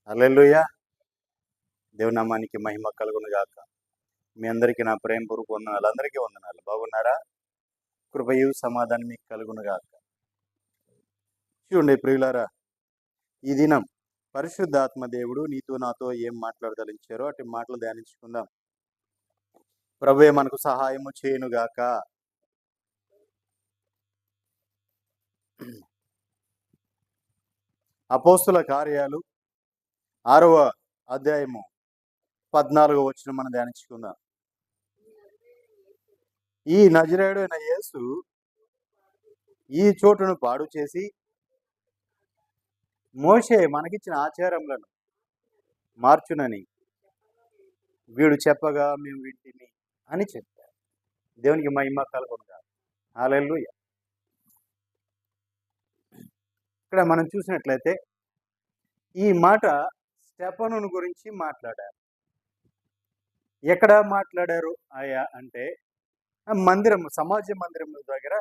హల్లెలూయా. దేవుని నామానికి మహిమ కలుగును గాక. మీ అందరికీ నా ప్రేమపూర్వక వందనాలు. అందరికీ వందనాలు. బాగున్నారా? కృపయు సమాధానం మీకు కలుగును గాక. చూడండి ప్రియులారా, ఈ దినం పరిశుద్ధాత్మ దేవుడు నీతో నాతో ఏం మాట్లాడదలించారో అటు మాటలు ధ్యానించుకుందాం. ప్రభువే మనకు సహాయము చేయను గాక. అపోస్తుల కార్యాలు 6వ అధ్యాయము 14వ వచనం మనం ధ్యానించుకుందాం. ఈ నజరేయుడు అయిన యేసు ఈ చోటును పాడు చేసి మోషే మనకిచ్చిన ఆచారములను మార్చునని వీడు చెప్పగా మేము వింటిని అని చెప్పారు. దేవునికి మహిమ కలుగును గాక. హల్లెలూయా. ఇక్కడ మనం చూసినట్లయితే ఈ మాట స్టెఫనును గురించి మాట్లాడారు. ఎక్కడ మాట్లాడారు అయ్యా అంటే సమాజ మందిరం దగ్గర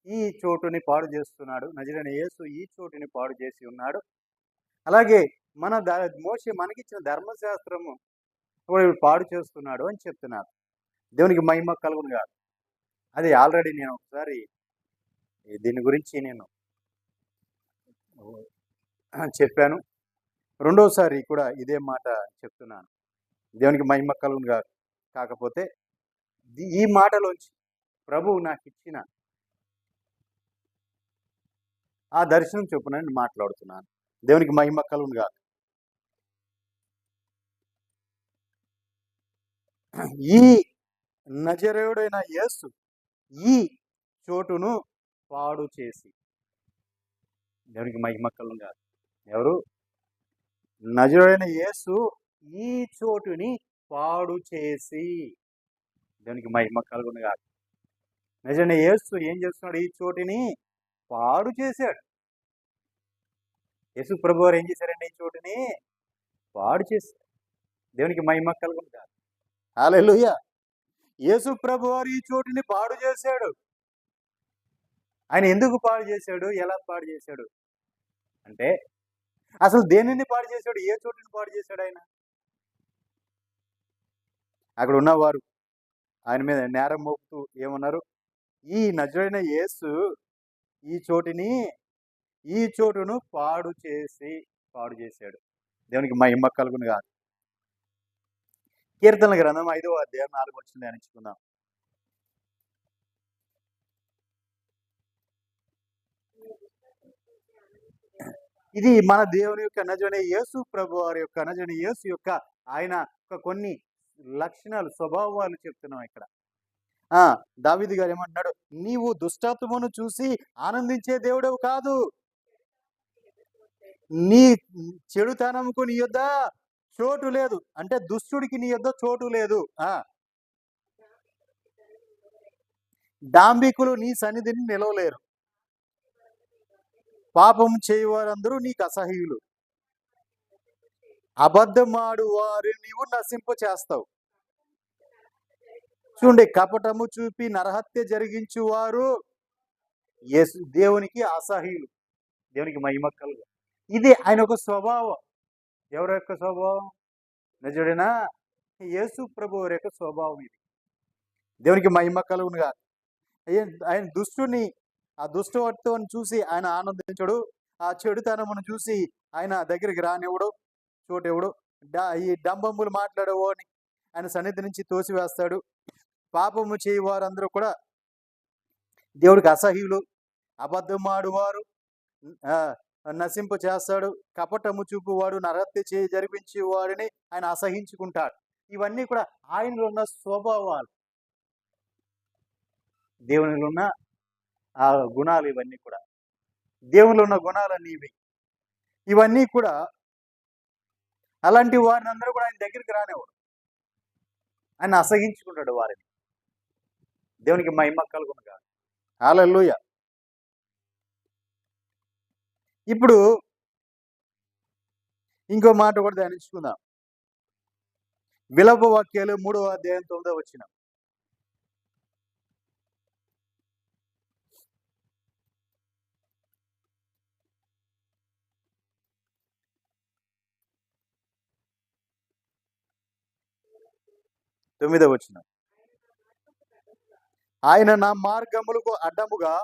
ఈ చోటుని పాడు చేస్తున్నాడు. నజరేయుడైన యేసు ఈ చోటుని పాడు చేసి ఉన్నాడు. అలాగే మోషే మనకిచ్చిన ధర్మశాస్త్రము పాడు చేస్తున్నాడు అని చెప్తున్నారు. దేవునికి మహిమ కలుగును కాదు. అది ఆల్రెడీ నేను ఒకసారి దీని గురించి నేను చెప్పాను. రెండోసారి కూడా ఇదే మాట చెప్తున్నాను. దేవునికి మహిమ కలుగును కాదు. కాకపోతే ఈ మాటలోంచి ప్రభువు నాకు ఇచ్చిన ఆ దర్శనం చొప్పున నేను మాట్లాడుతున్నాను. దేవునికి మహిమ కలుగును కాదు. ఈ నజరేయుడైన యేసు ఈ చోటును పాడు చేసి, దేవునికి మహిమ కలుగును కాదు. ఎవరు? నజరేయుడైన యేసు ఈ చోటుని పాడు చేసి, దేవునికి మహిమ కలుగును కాదు. నజరేయుడైన యేసు ఏం చేస్తున్నాడు? ఈ చోటుని పాడు చేశాడు. యేసు ప్రభు వారు ఏం చేశారండి? ఈ చోటుని పాడు చేశాడు. దేవునికి మహిమ కలుగును కాదు. హల్లెలూయా. యేసు ప్రభు వారు ఈ చోటుని పాడు చేశాడు. ఆయన ఎందుకు పాడు చేశాడు? ఎలా పాడు చేశాడు అంటే అసలు దేనిని పాడు చేశాడు? ఏ చోటుని పాడు చేశాడు ఆయన? అక్కడ ఉన్నవారు ఆయన మీద నేరం మోపుతూ ఏమన్నారు? ఈ నజరేయుడైన యేసు ఈ చోటును పాడు చేశాడు. దేవునికి మహిమ కలుగును కాదు. కీర్తనల గ్రంథం 5వ అధ్యాయం 4వ వచనం ధ్యానించుకుందాం. ఇది మన దేవుని యొక్క నజరేయుడైన యేసు ప్రభు వారి యొక్క నజరేయుడైన యేసు యొక్క ఆయన కొన్ని లక్షణాలు, స్వభావాలు చెప్తున్నాం ఇక్కడ. దావీదు గారు ఏమంటున్నాడు? నీవు దుష్టత్వమును చూసి ఆనందించే దేవుడవు కాదు, నీ చెడుతనముకు నీ యొద్ద చోటు లేదు. అంటే దుష్టుడికి నీ యొద్ద చోటు లేదు. డాంబికులు నీ సన్నిధిని నిలవలేరు. పాపం చేయువారందరూ నీకు అసహ్యులు. అబద్ధమాడు వారు నీవు నశింప చేస్తావు. చూడండి, కపటము చూపి నరహత్య జరిగించు వారు దేవునికి అసహ్యులు. దేవునికి మహిమ కలుగు. ఇది ఆయన ఒక స్వభావం. ఎవరి యొక్క స్వభావం? నజరేయుడైన యేసు ప్రభు వారి యొక్క స్వభావం ఇది. దేవునికి మహిమ కలుగును కాదు. ఆయన దుష్టుని, ఆ దుష్టత్వాన్ని చూసి ఆయన ఆనందించడు. ఆ చెడుతనమును చూసి ఆయన దగ్గరికి రానివ్వడు, చోటెవడు. ఈ డంబములు మాట్లాడేవాడిని ఆయన సన్నిధి నుంచి తోసివేస్తాడు. పాపము చేయి వారందరూ కూడా దేవుడికి అసహ్యులు. అబద్ధమాడువారు నశింప చేస్తాడు. కపటము చూపువాడు నరహత్య జరిపించే వాడిని ఆయన అసహించుకుంటాడు. ఇవన్నీ కూడా ఆయనలో ఉన్న స్వభావాలు, దేవునిలో ఉన్న ఆ గుణాలు. ఇవన్నీ కూడా దేవునిలో ఉన్న గుణాలన్నీ ఇవన్నీ కూడా అలాంటి వారిని అందరూ కూడా ఆయన దగ్గరికి రానివాడు. ఆయన అసహించుకుంటాడు వారిని. దేవునికి మహిమ కలుగును గాక. హల్లెలూయా. ఇప్పుడు ఇంకో మాట కూడా ధ్యానించుకుందాం. విలాప వాక్యాలు 3వ అధ్యాయం 9వ వచనం. 9వ వచనం. ఆయన నా మార్గములకు అడ్డముగా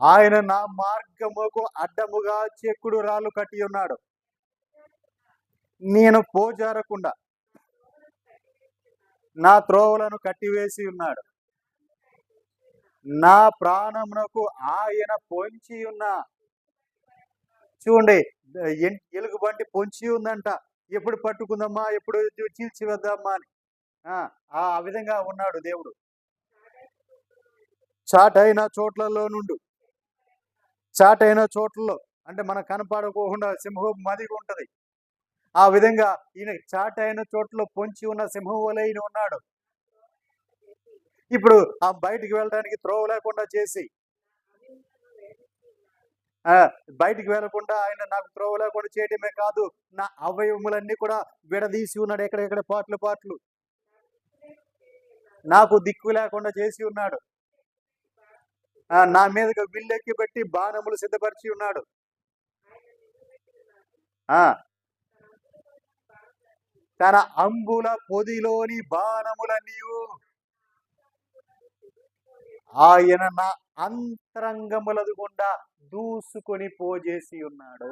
ఆయన నా మార్గముకు అడ్డముగా చెక్కుడు రాళ్ళు కట్టి ఉన్నాడు. నేను పోజారకుండా నా త్రోవలను కట్టివేసి ఉన్నాడు. నా ప్రాణమునకు ఆయన పొంచి ఉన్న, చూడండి, ఎలుగుబంటి పొంచి ఉందంట. ఎప్పుడు పట్టుకుందామా, ఎప్పుడు చీల్చి వద్దామా అని ఆ విధంగా ఉన్నాడు దేవుడు. చాటైన చోట్లలో నుండి, చాటైన చోట్లలో అంటే మనకు కనపడకోకుండా సింహం మదిగా ఉంటది. ఆ విధంగా ఈయన చాటైన చోట్ల పొంచి ఉన్న సింహం వలె ఈయన ఉన్నాడు. ఇప్పుడు ఆ బయటికి వెళ్ళడానికి త్రోవ లేకుండా చేసి, బయటికి వెళ్లకుండా ఆయన నాకు త్రోవ లేకుండా చేయటమే కాదు, నా అవయవములన్నీ కూడా విడదీసి ఉన్నాడు. ఎక్కడెక్కడ పాటలు పాటలు నాకు దిక్కు లేకుండా చేసి ఉన్నాడు. నా మీదకి విల్లెక్కి పెట్టి బాణములు సిద్ధపరిచి ఉన్నాడు. తన అంబుల పొదిలోని బాణములన్నీ ఆయన నా అంతరంగములది గుండా దూసుకొని పోజేసి ఉన్నాడు.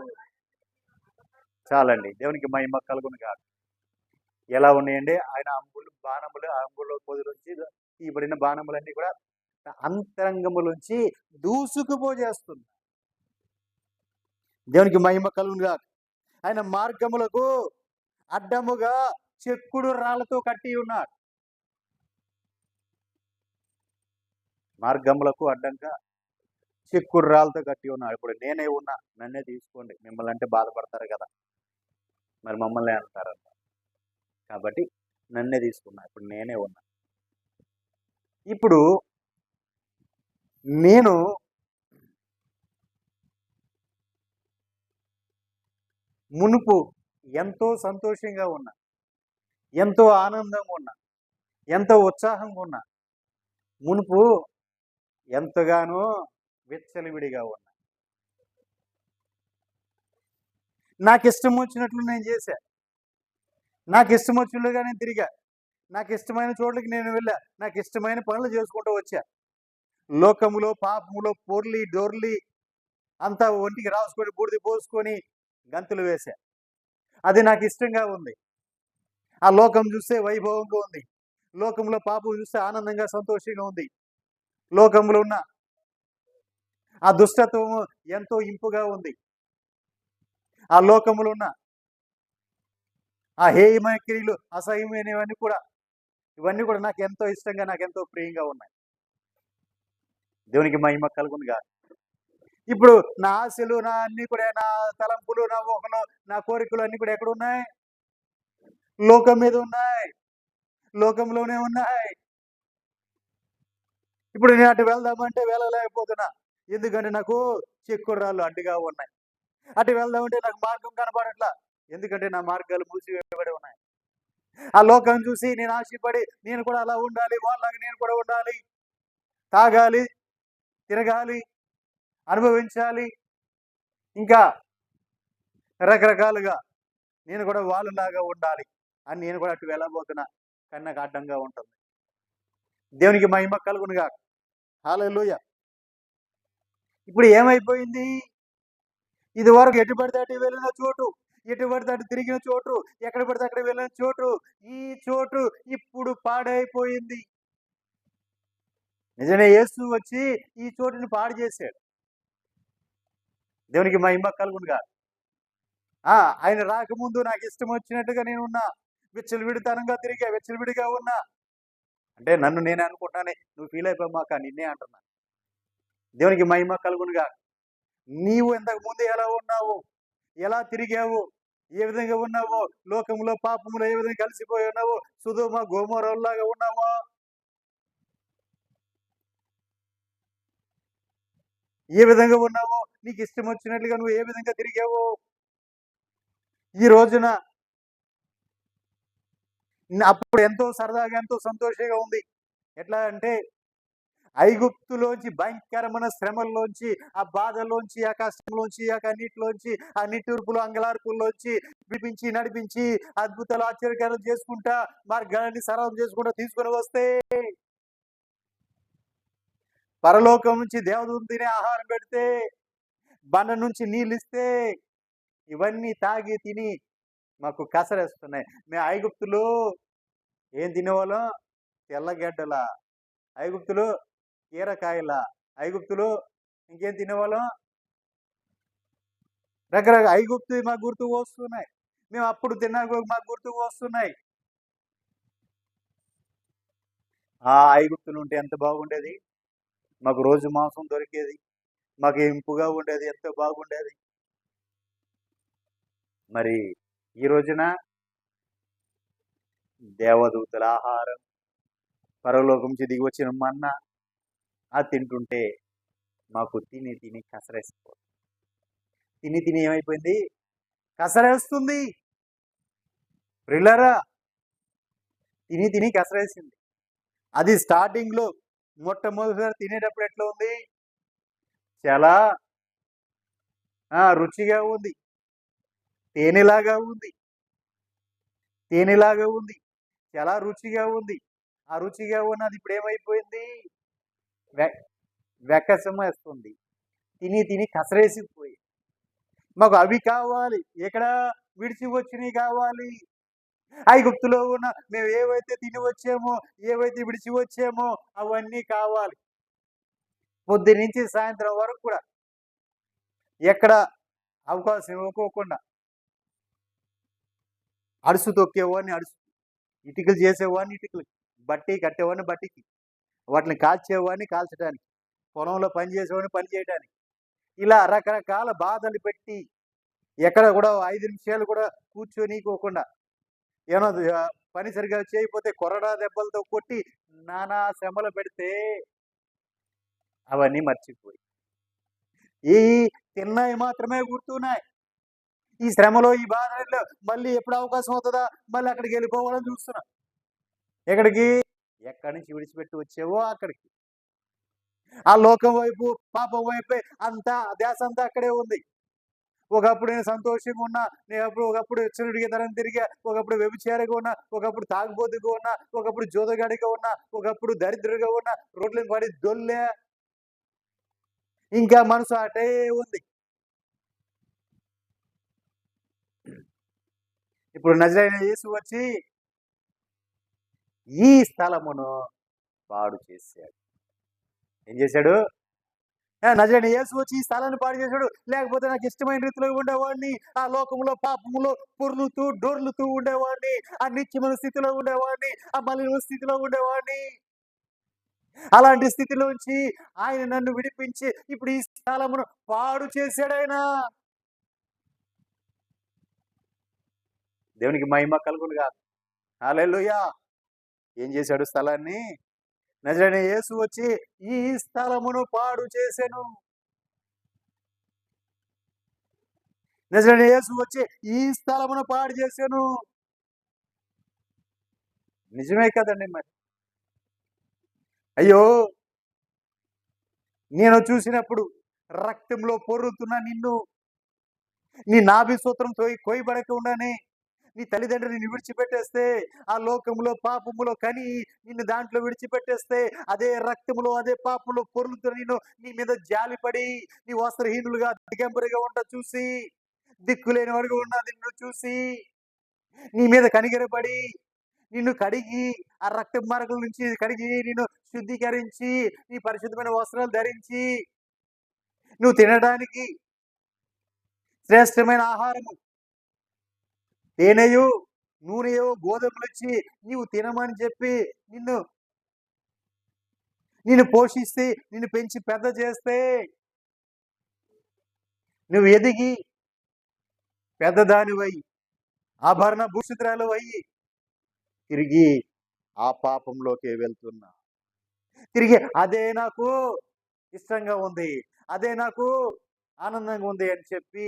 చాలండి, దేవునికి మహిమ కలుగును కాదు. ఎలా ఉన్నాయండి ఆయన బాణములు, అంబుల పొదిలోంచి తీయబడిన బాణములన్నీ కూడా అంతరంగములోంచి దూసుకుపోజేస్తుంది. దేవునికి మహిమ కలుగును కాదు. ఆయన మార్గములకు అడ్డముగా చెక్కుడు రాళ్లతో కట్టి ఉన్నాడు. మార్గములకు అడ్డంగా చెక్కుడు రాళ్ళతో కట్టి ఉన్నాడు. ఇప్పుడు నేనే ఉన్నా, నన్నే తీసుకోండి. మిమ్మల్ని అంటే బాధపడతారు కదా, మరి మమ్మల్ని అంటారంట. కాబట్టి నన్నే తీసుకున్నా, ఇప్పుడు నేనే ఉన్నా. ఇప్పుడు నేను మునుపు ఎంతో సంతోషంగా ఉన్నా, ఎంతో ఆనందంగా ఉన్నా, ఎంతో ఉత్సాహంగా ఉన్నా. మునుపు ఎంతగానో విచ్చలవిడిగా ఉన్నా. నాకు ఇష్టం వచ్చినట్లు నేను చేశా, నాకు ఇష్టం వచ్చినట్లుగా నేను తిరిగా, నాకు ఇష్టమైన చోట్లకి నేను వెళ్ళా, నాకు ఇష్టమైన పనులు చేసుకుంటూ వచ్చా. లోకములో పాపములో పొర్లి డొర్లి అంతా ఒంటికి రాసుకొని బూడిది పోసుకొని గంతులు వేశా. అది నాకు ఇష్టంగా ఉంది. ఆ లోకం చూస్తే వైభవంగా ఉంది, లోకంలో పాపం చూస్తే ఆనందంగా సంతోషంగా ఉంది. లోకంలో ఉన్న ఆ దుష్టత్వం ఎంతో ఇంపుగా ఉంది. ఆ లోకంలో ఉన్న ఆ హేయమైన క్రియలు, అసహ్యమైనవన్నీ కూడా, ఇవన్నీ కూడా నాకు ఎంతో ఇష్టంగా, నాకు ఎంతో ప్రియంగా ఉన్నాయి. దేవునికి మహిమ కలుగునుగా. ఇప్పుడు నా ఆశలు, నా అన్ని కూడా, నా తలంపులు, నా ఊహలు, నా కోరికలు అన్ని కూడా ఎక్కడ ఉన్నాయి? లోకం మీద ఉన్నాయి, లోకంలోనే ఉన్నాయి. ఇప్పుడు నేను అటు వెళ్దామంటే వెళ్ళలేకపోతున్నా. ఎందుకంటే నాకు చెక్కురాళ్ళు అడ్డుగా ఉన్నాయి. అటు వెళ్దామంటే నాకు మార్గం కనపడట్లా, ఎందుకంటే నా మార్గాలు మూసివేయబడి ఉన్నాయి. ఆ లోకం చూసి నేను ఆశపడి నేను కూడా అలా ఉండాలి, వాళ్ళలాగా నేను కూడా ఉండాలి, తాగాలి, తిరగాలి, అనుభవించాలి, ఇంకా రకరకాలుగా నేను కూడా వాళ్ళలాగా ఉండాలి అని నేను కూడా అటు వెళ్ళబోతున్నా. కానీ నాకు అడ్డంగా ఉంటుంది. దేవునికి మహిమ కలుగునుగా. హల్లెలూయా. ఇప్పుడు ఏమైపోయింది? ఇది వరకు ఎటు పడితే అటు వెళ్ళిన చోటు, ఎటు పడితే అటు తిరిగిన చోటు, ఎక్కడ పడితే అక్కడ వెళ్ళిన చోటు, ఈ చోటు ఇప్పుడు పాడైపోయింది. నిజమే, యేసు వచ్చి ఈ చోటుని పాడు చేశాడు. దేవునికి మహిమ కలుగునుగా. ఆయన రాకముందు నాకు ఇష్టం వచ్చినట్టుగా నేను ఉన్నా, విచ్చలవిడితనంగా తిరిగా, విచ్చలవిడిగా ఉన్నా. అంటే నన్ను నేనే అనుకుంటున్నానే, నువ్వు ఫీల్ అయిపోమాక, నిన్నే అంటున్నా. దేవునికి మహిమ కలుగునుగా. నీవు ఇంతకు ముందు ఎలా ఉన్నావు, ఎలా తిరిగావు, ఏ విధంగా ఉన్నావో, లోకంలో పాపములో ఏ విధంగా కలిసిపోయి ఉన్నావో, సొదొమ గొమొర్రాలాగా ఉన్నావా? ఏ విధంగా ఉన్నావో, నీకు ఇష్టం వచ్చినట్లుగా నువ్వు ఏ విధంగా తిరిగావో, ఈ రోజున అప్పుడు ఎంతో సరదాగా, ఎంతో సంతోషంగా ఉంది. ఎట్లా అంటే ఐగుప్తులోంచి భయంకరమైన శ్రమల్లోంచి, ఆ బాధల్లోంచి, ఆ కష్టంలోంచి, ఆ కన్నీటిలోంచి, ఆ నిట్టూర్పులు, అంగలార్పుల్లోంచి విడిపించి, నడిపించి, అద్భుతాలు, ఆశ్చర్యకార్యాలు చేసుకుంటా, మార్గాన్ని సరళం చేసుకుంటా తీసుకొని వస్తే, పరలోకం నుంచి దేవదూతలు తినే ఆహారం పెడితే, బండ నుంచి నీళ్ళిస్తే, ఇవన్నీ తాగి తిని మాకు కసరేస్తున్నాయి. మేము ఐగుప్తులో ఏం తినేవాళ్ళం? తెల్లగడ్డల, ఐగుప్తులో కీరకాయల, ఐగుప్తులో ఇంకేం తినేవాళ్ళం? రకరకాల ఐగుప్తు మాకు గుర్తుకు వస్తున్నాయి. మేము అప్పుడు తిన్నాక మాకు గుర్తుకు వస్తున్నాయి. ఆ ఐగుప్తులు ఉంటే ఎంత బాగుండేది. మాకు రోజు మాంసం దొరికేది. మాకు ఇంపుగా ఉండేది. ఎంతో బాగుండేది. మరి ఈ రోజున దేవదూతల ఆహారం, పరలోకం నుంచి దిగి వచ్చిన మన్నా అది తింటుంటే మాకు తిని తిని కసరేసిపోతుంది. తిని తిని ఏమైపోయింది? కసరేస్తుంది. ప్రియులారా, తిని తిని కసరేసింది. అది స్టార్టింగ్‌లో మొట్టమొదటిసారి తినేటప్పుడు ఎట్లా ఉంది? చాలా రుచిగా ఉంది. తేనెలాగా ఉంది. తేనెలాగా ఉంది. చాలా రుచిగా ఉంది. ఆ రుచిగా ఉన్నది ఇప్పుడేమైపోయింది? వె వెకసమేస్తుంది. తిని తిని కసరేసిపోయి. మాకు అవి కావాలి. ఎక్కడ? విడిచి వచ్చినయి కావాలి. ఐగుప్తులో ఉన్న మేము ఏవైతే తిని వచ్చామో, ఏవైతే విడిచి వచ్చామో అవన్నీ కావాలి. పొద్దున్నుంచి సాయంత్రం వరకు కూడా ఎక్కడ అవకాశం ఇవ్వకోకుండా అడుసు తొక్కేవాడిని అడుసు, ఇటుకలు చేసేవాడిని ఇటుకలకి, బట్టి కట్టేవాడిని బట్టికి, వాటిని కాల్చేవాడిని కాల్చడానికి, పొలంలో పని చేసేవాడిని పని చేయడానికి. ఇలా రకరకాల బాధలు పెట్టి ఎక్కడ కూడా 5 నిమిషాలు కూడా కూర్చొనీకోకుండా ఏమన్నా పని సరిగ్గా చేయకపోతే కొరడా దెబ్బలతో కొట్టి నానా శ్రమలు పెడితే అవన్నీ మర్చిపోయి ఈ తిన్నయి మాత్రమే గుర్తున్నాయి. ఈ శ్రమలో, ఈ బాధల్లో మళ్ళీ ఎప్పుడు అవకాశం అవుతదా? మళ్ళీ అక్కడికి వెళ్ళిపోవాలని చూస్తున్నా. ఎక్కడికి? ఎక్కడి నుంచి విడిచిపెట్టి వచ్చావో అక్కడికి. ఆ లోకం వైపు, పాపం వైపే అంతా ధ్యాస అంతా అక్కడే ఉంది. ఒకప్పుడు నేను సంతోషంగా ఉన్నా, ఒకప్పుడు విచ్చలవిడిగా తిరిగా, ఒకప్పుడు వ్యభిచారిగా ఉన్నా, ఒకప్పుడు తాగుబోతుగా ఉన్నా, ఒకప్పుడు జూదగాడిగా ఉన్నా, ఒకప్పుడు దరిద్రుడిగా ఉన్నా, రోడ్ల మీద పడి దొల్లే. ఇంకా మనసు అటే ఉంది. ఇప్పుడు నజరైన యేసు వచ్చి ఈ స్థలమును పాడు చేశాడు. ఏం చేశాడు? నజరైన యేసు వచ్చి ఈ స్థలాన్ని పాడు చేశాడు. లేకపోతే నాకు ఇష్టమైన రీతిలో ఉండేవాడిని, ఆ లోకంలో పాపములో పొర్లుతూ డొర్లుతూ ఉండేవాడిని, ఆ నిత్యమైన స్థితిలో ఉండేవాడిని, ఆ మలిన స్థితిలో ఉండేవాడిని. అలాంటి స్థితిలోంచి ఆయన నన్ను విడిపించి ఇప్పుడు ఈ స్థలమును పాడు చేశాడాయన. దేవునికి మహిమ కలుగును గాక. హల్లెలూయా. ఏం చేశాడు స్థలాన్ని? నజరైన యేసు వచ్చి ఈ స్థలమును పాడు చేసెను. నజరైన యేసు వచ్చి ఈ స్థలమును పాడు చేసెను. నిజమే కదండి మరి. అయ్యో! నేను చూసినప్పుడు రక్తంలో పొర్లుతున్న నిన్ను, నీ నాభి సూత్రం కోయబడకుండానే నీ తల్లిదండ్రులు నిన్ను విడిచిపెట్టేస్తే, ఆ లోకంలో పాపములో కని నిన్ను దాంట్లో విడిచిపెట్టేస్తే, అదే రక్తములో అదే పాపంలో పొర్లుతున్న నిన్ను నీ మీద జాలిపడి, నీ వస్త్రహీనులుగా దిగంబరిగా చూసి, దిక్కులేని వాడిగా ఉన్న నిన్ను చూసి, నీ మీద కనికరపడి, నిన్ను కడిగి, ఆ రక్తపు మరకల నుంచి కడిగి, నిన్ను శుద్ధీకరించి, నీ పరిశుద్ధమైన వస్త్రాలు ధరించి, నువ్వు తినడానికి శ్రేష్టమైన ఆహారము తేనెయు, నూనెయో, గోధుమలిచ్చి నీవు తినమని చెప్పి నిన్ను నిన్ను పోషిస్తే, నిన్ను పెంచి పెద్ద చేస్తే, నువ్వు ఎదిగి పెద్దదానివై, ఆభరణ భూషితురాలివయ్యి తిరిగి ఆ పాపంలోకే వెళ్తున్నా. తిరిగి అదే నాకు ఇష్టంగా ఉంది, అదే నాకు ఆనందంగా ఉంది అని చెప్పి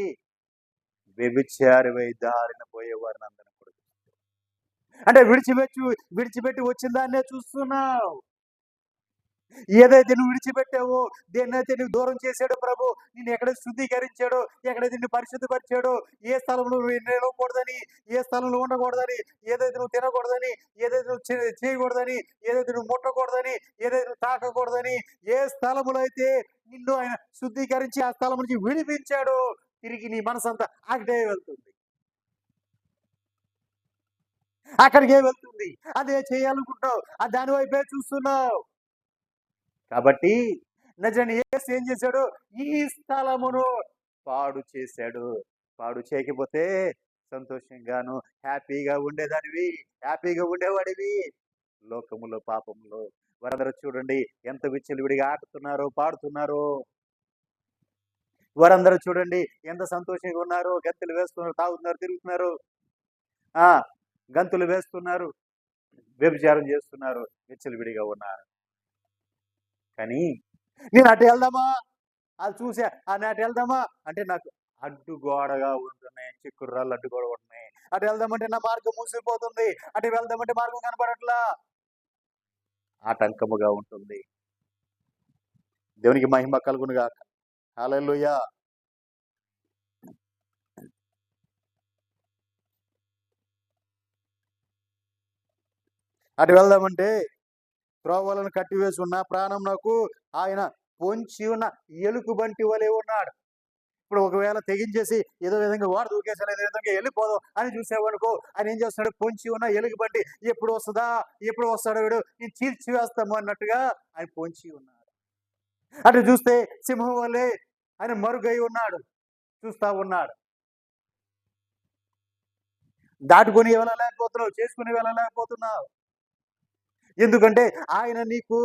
వ్యభిచారివై దారిన పోయేవారిని అందరిని కూడా అంటే విడిచిపెట్టి వచ్చిన దాన్నే చూస్తున్నావు. ఏదైతే నువ్వు విడిచిపెట్టావో, దేన్నైతే నువ్వు దూరం చేశాడో ప్రభు, నిన్ను ఎక్కడైతే శుద్ధీకరించాడో, ఎక్కడైతే నిన్ను పరిశుద్ధపరిచాడో, ఏ స్థలంలో నువ్వు నిలవకూడదని, ఏ స్థలంలో ఉండకూడదని, ఏదైతే నువ్వు తినకూడదని, ఏదైతే నువ్వు చేయకూడదని, ఏదైతే నువ్వు ముట్టకూడదని, ఏదైతే నువ్వు తాకకూడదని, ఏ స్థలములో అయితే నిన్ను ఆయన శుద్ధీకరించి ఆ స్థలం నుంచి విడిపించాడో, తిరిగి నీ మనసంతా అక్కడే వెళ్తుంది. అక్కడికే వెళ్తుంది. అదే చేయాలనుకుంటావు. దాని వైపే చూస్తున్నావు. కాబట్టి నిజంగా యేసు ఏం చేశాడు? ఈ స్థలమును పాడు చేశాడు. పాడు చేయకపోతే సంతోషంగాను, హ్యాపీగా ఉండేదానివి, హ్యాపీగా ఉండేవాడివి. లోకములో, పాపములో వారందరూ చూడండి ఎంత విచ్చలవిడిగా ఆడుతున్నారో, పాడుతున్నారో. వారందరూ చూడండి ఎంత సంతోషంగా ఉన్నారో, గంతులు వేస్తున్నారు, తాగుతున్నారు, తిరుగుతున్నారు. ఆ గంతులు వేస్తున్నారు, వ్యభిచారం చేస్తున్నారు, విచ్చలవిడిగా ఉన్నారు. కానీ నేను అటు వెళ్దామా, అది చూసా అటు వెళ్దామా అంటే నాకు అడ్డుగోడగా ఉంటున్నాయి, చిక్కుర్రాళ్ళు అడ్డుగోడ ఉంటున్నాయి. అటు వెళ్దామంటే నా మార్గం మూసిపోతుంది, అటు వెళ్దామంటే మార్గం కనపడట్లా, ఆటంకముగా ఉంటుంది. దేవునికి మహిమ కలుగును గాక. హల్లెలూయా. అటు వెళ్దామంటే త్రోవలను కట్టివేసి ఉన్న ప్రాణం నాకు ఆయన పొంచి ఉన్న ఎలుకు బంటి వలె ఉన్నాడు. ఇప్పుడు ఒకవేళ తెగించేసి ఏదో విధంగా వాడు దూకేసాడు, ఏదో విధంగా వెళ్ళిపోదాం అని చూసేవాడుకో, ఆయన ఏం చేస్తున్నాడు? పొంచి ఉన్న ఎలుగు బంటి, ఎప్పుడు వస్తుందా, ఎప్పుడు వస్తాడో వీడు, నేను చీల్చివేస్తాము అన్నట్టుగా ఆయన పొంచి ఉన్నాడు. అటు చూస్తే సింహం వల్లే ఆయన మరుగై ఉన్నాడు, చూస్తా ఉన్నాడు. దాటుకొని వెళ్ళలేకపోతున్నావు, చేసుకుని వెళ్ళలేకపోతున్నావు. ఎందుకంటే ఆయన నీకు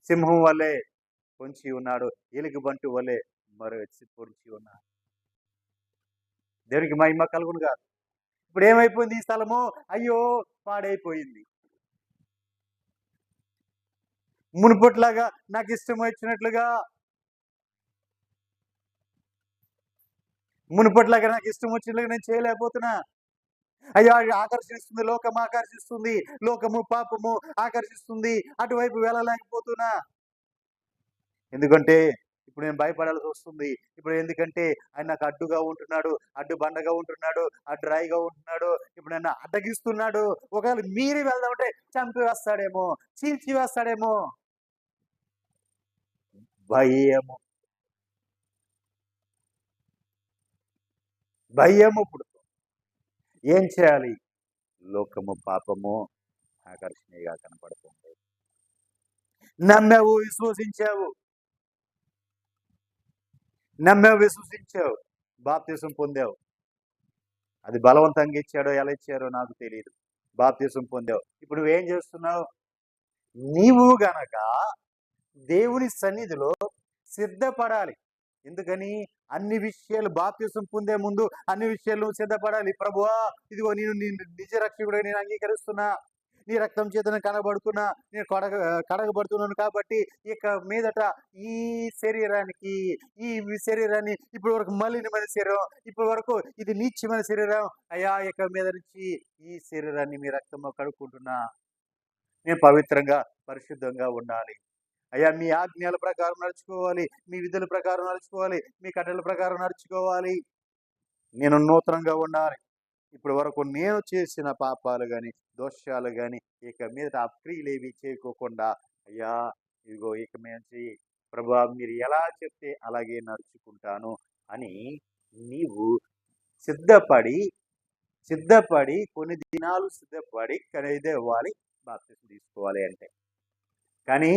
సింహం వల్లే పొంచి ఉన్నాడు, ఎలుగుబంటి వల్లే పొంచి ఉన్నాడు. దేవునికి మహిమ కలుగును కాదు. ఇప్పుడు ఏమైపోయింది? ఈ స్థలము అయ్యో పాడైపోయింది. మునుపట్లాగా నాకు ఇష్టం వచ్చినట్లుగా, మునుపట్లాగా నాకు ఇష్టం వచ్చినట్లుగా నేను చేయలేకపోతున్నా. అయ్యో ఆకర్షిస్తుంది, లోకం ఆకర్షిస్తుంది, లోకము పాపము ఆకర్షిస్తుంది, అటువైపు వెళ్ళలేకపోతున్నా. ఎందుకంటే ఇప్పుడు నేను భయపడాల్సి వస్తుంది. ఇప్పుడు ఎందుకంటే ఆయన నాకు అడ్డుగా ఉంటున్నాడు, అడ్డు బండగా ఉంటున్నాడు, అడ్డు రాయిగా ఉంటున్నాడు, ఇప్పుడు నన్ను అడ్డగిస్తున్నాడు. ఒకవేళ మీరి వెళ్దామంటే చంపి వేస్తాడేమో, చీల్చి వేస్తాడేమో, భయము, భయము పుడుతుంది. ఏం చేయాలి? లోకము పాపము ఆకర్షణీయంగా కనపడుతుంది. నమ్మావు, విశ్వసించావు, విశ్వసించావు, బాప్తిసం పొందావు. అది బలవంతంగా ఇచ్చాడో ఎలా ఇచ్చారో నాకు తెలియదు. బాప్తిసం పొందావు. ఇప్పుడు నువ్వేం చేస్తున్నావు? నీవు గనక దేవుని సన్నిధిలో సిద్ధపడాలి. ఎందుకని? అన్ని విషయాలు బాప్తిసం పొందే ముందు అన్ని విషయాలు సిద్ధపడాలి. ప్రభువా, ఇదిగో నేను నిజ రక్షకుడిగా నేను అంగీకరిస్తున్నా, నీ రక్తం చేతను కనబడుతున్నా, నేను కడగబడుతున్నాను కాబట్టి ఇక మీదట ఈ శరీరానికి, ఈ శరీరాన్ని ఇప్పటి వరకు మలినమైన శరీరం, ఇప్పటి వరకు ఇది నీచమైన శరీరం, అయ్యా ఇక మీద నుంచి ఈ శరీరాన్ని మీ రక్తంలో కడుక్కుంటున్నా, నేను పవిత్రంగా పరిశుద్ధంగా ఉండాలి. అయ్యా మీ ఆజ్ఞల ప్రకారం నడుచుకోవాలి, మీ విధుల ప్రకారం నడుచుకోవాలి, మీ కట్టెల ప్రకారం నడుచుకోవాలి, నేను నూతనంగా ఉండాలి. ఇప్పటి వరకు నేను చేసిన పాపాలు కానీ, దోషాలు కానీ ఇక మీద ఆ క్రియలేవి చేయకోకుండా, అయ్యా ఇదిగో ఇక నుంచి ప్రభువా మీరు ఎలా చెప్తే అలాగే నడుచుకుంటాను అని నీవు సిద్ధపడి కొన్ని దినాలు సిద్ధపడి ఇదే ఇవ్వాలి, బాప్తిసం తీసుకోవాలి అంటే. కానీ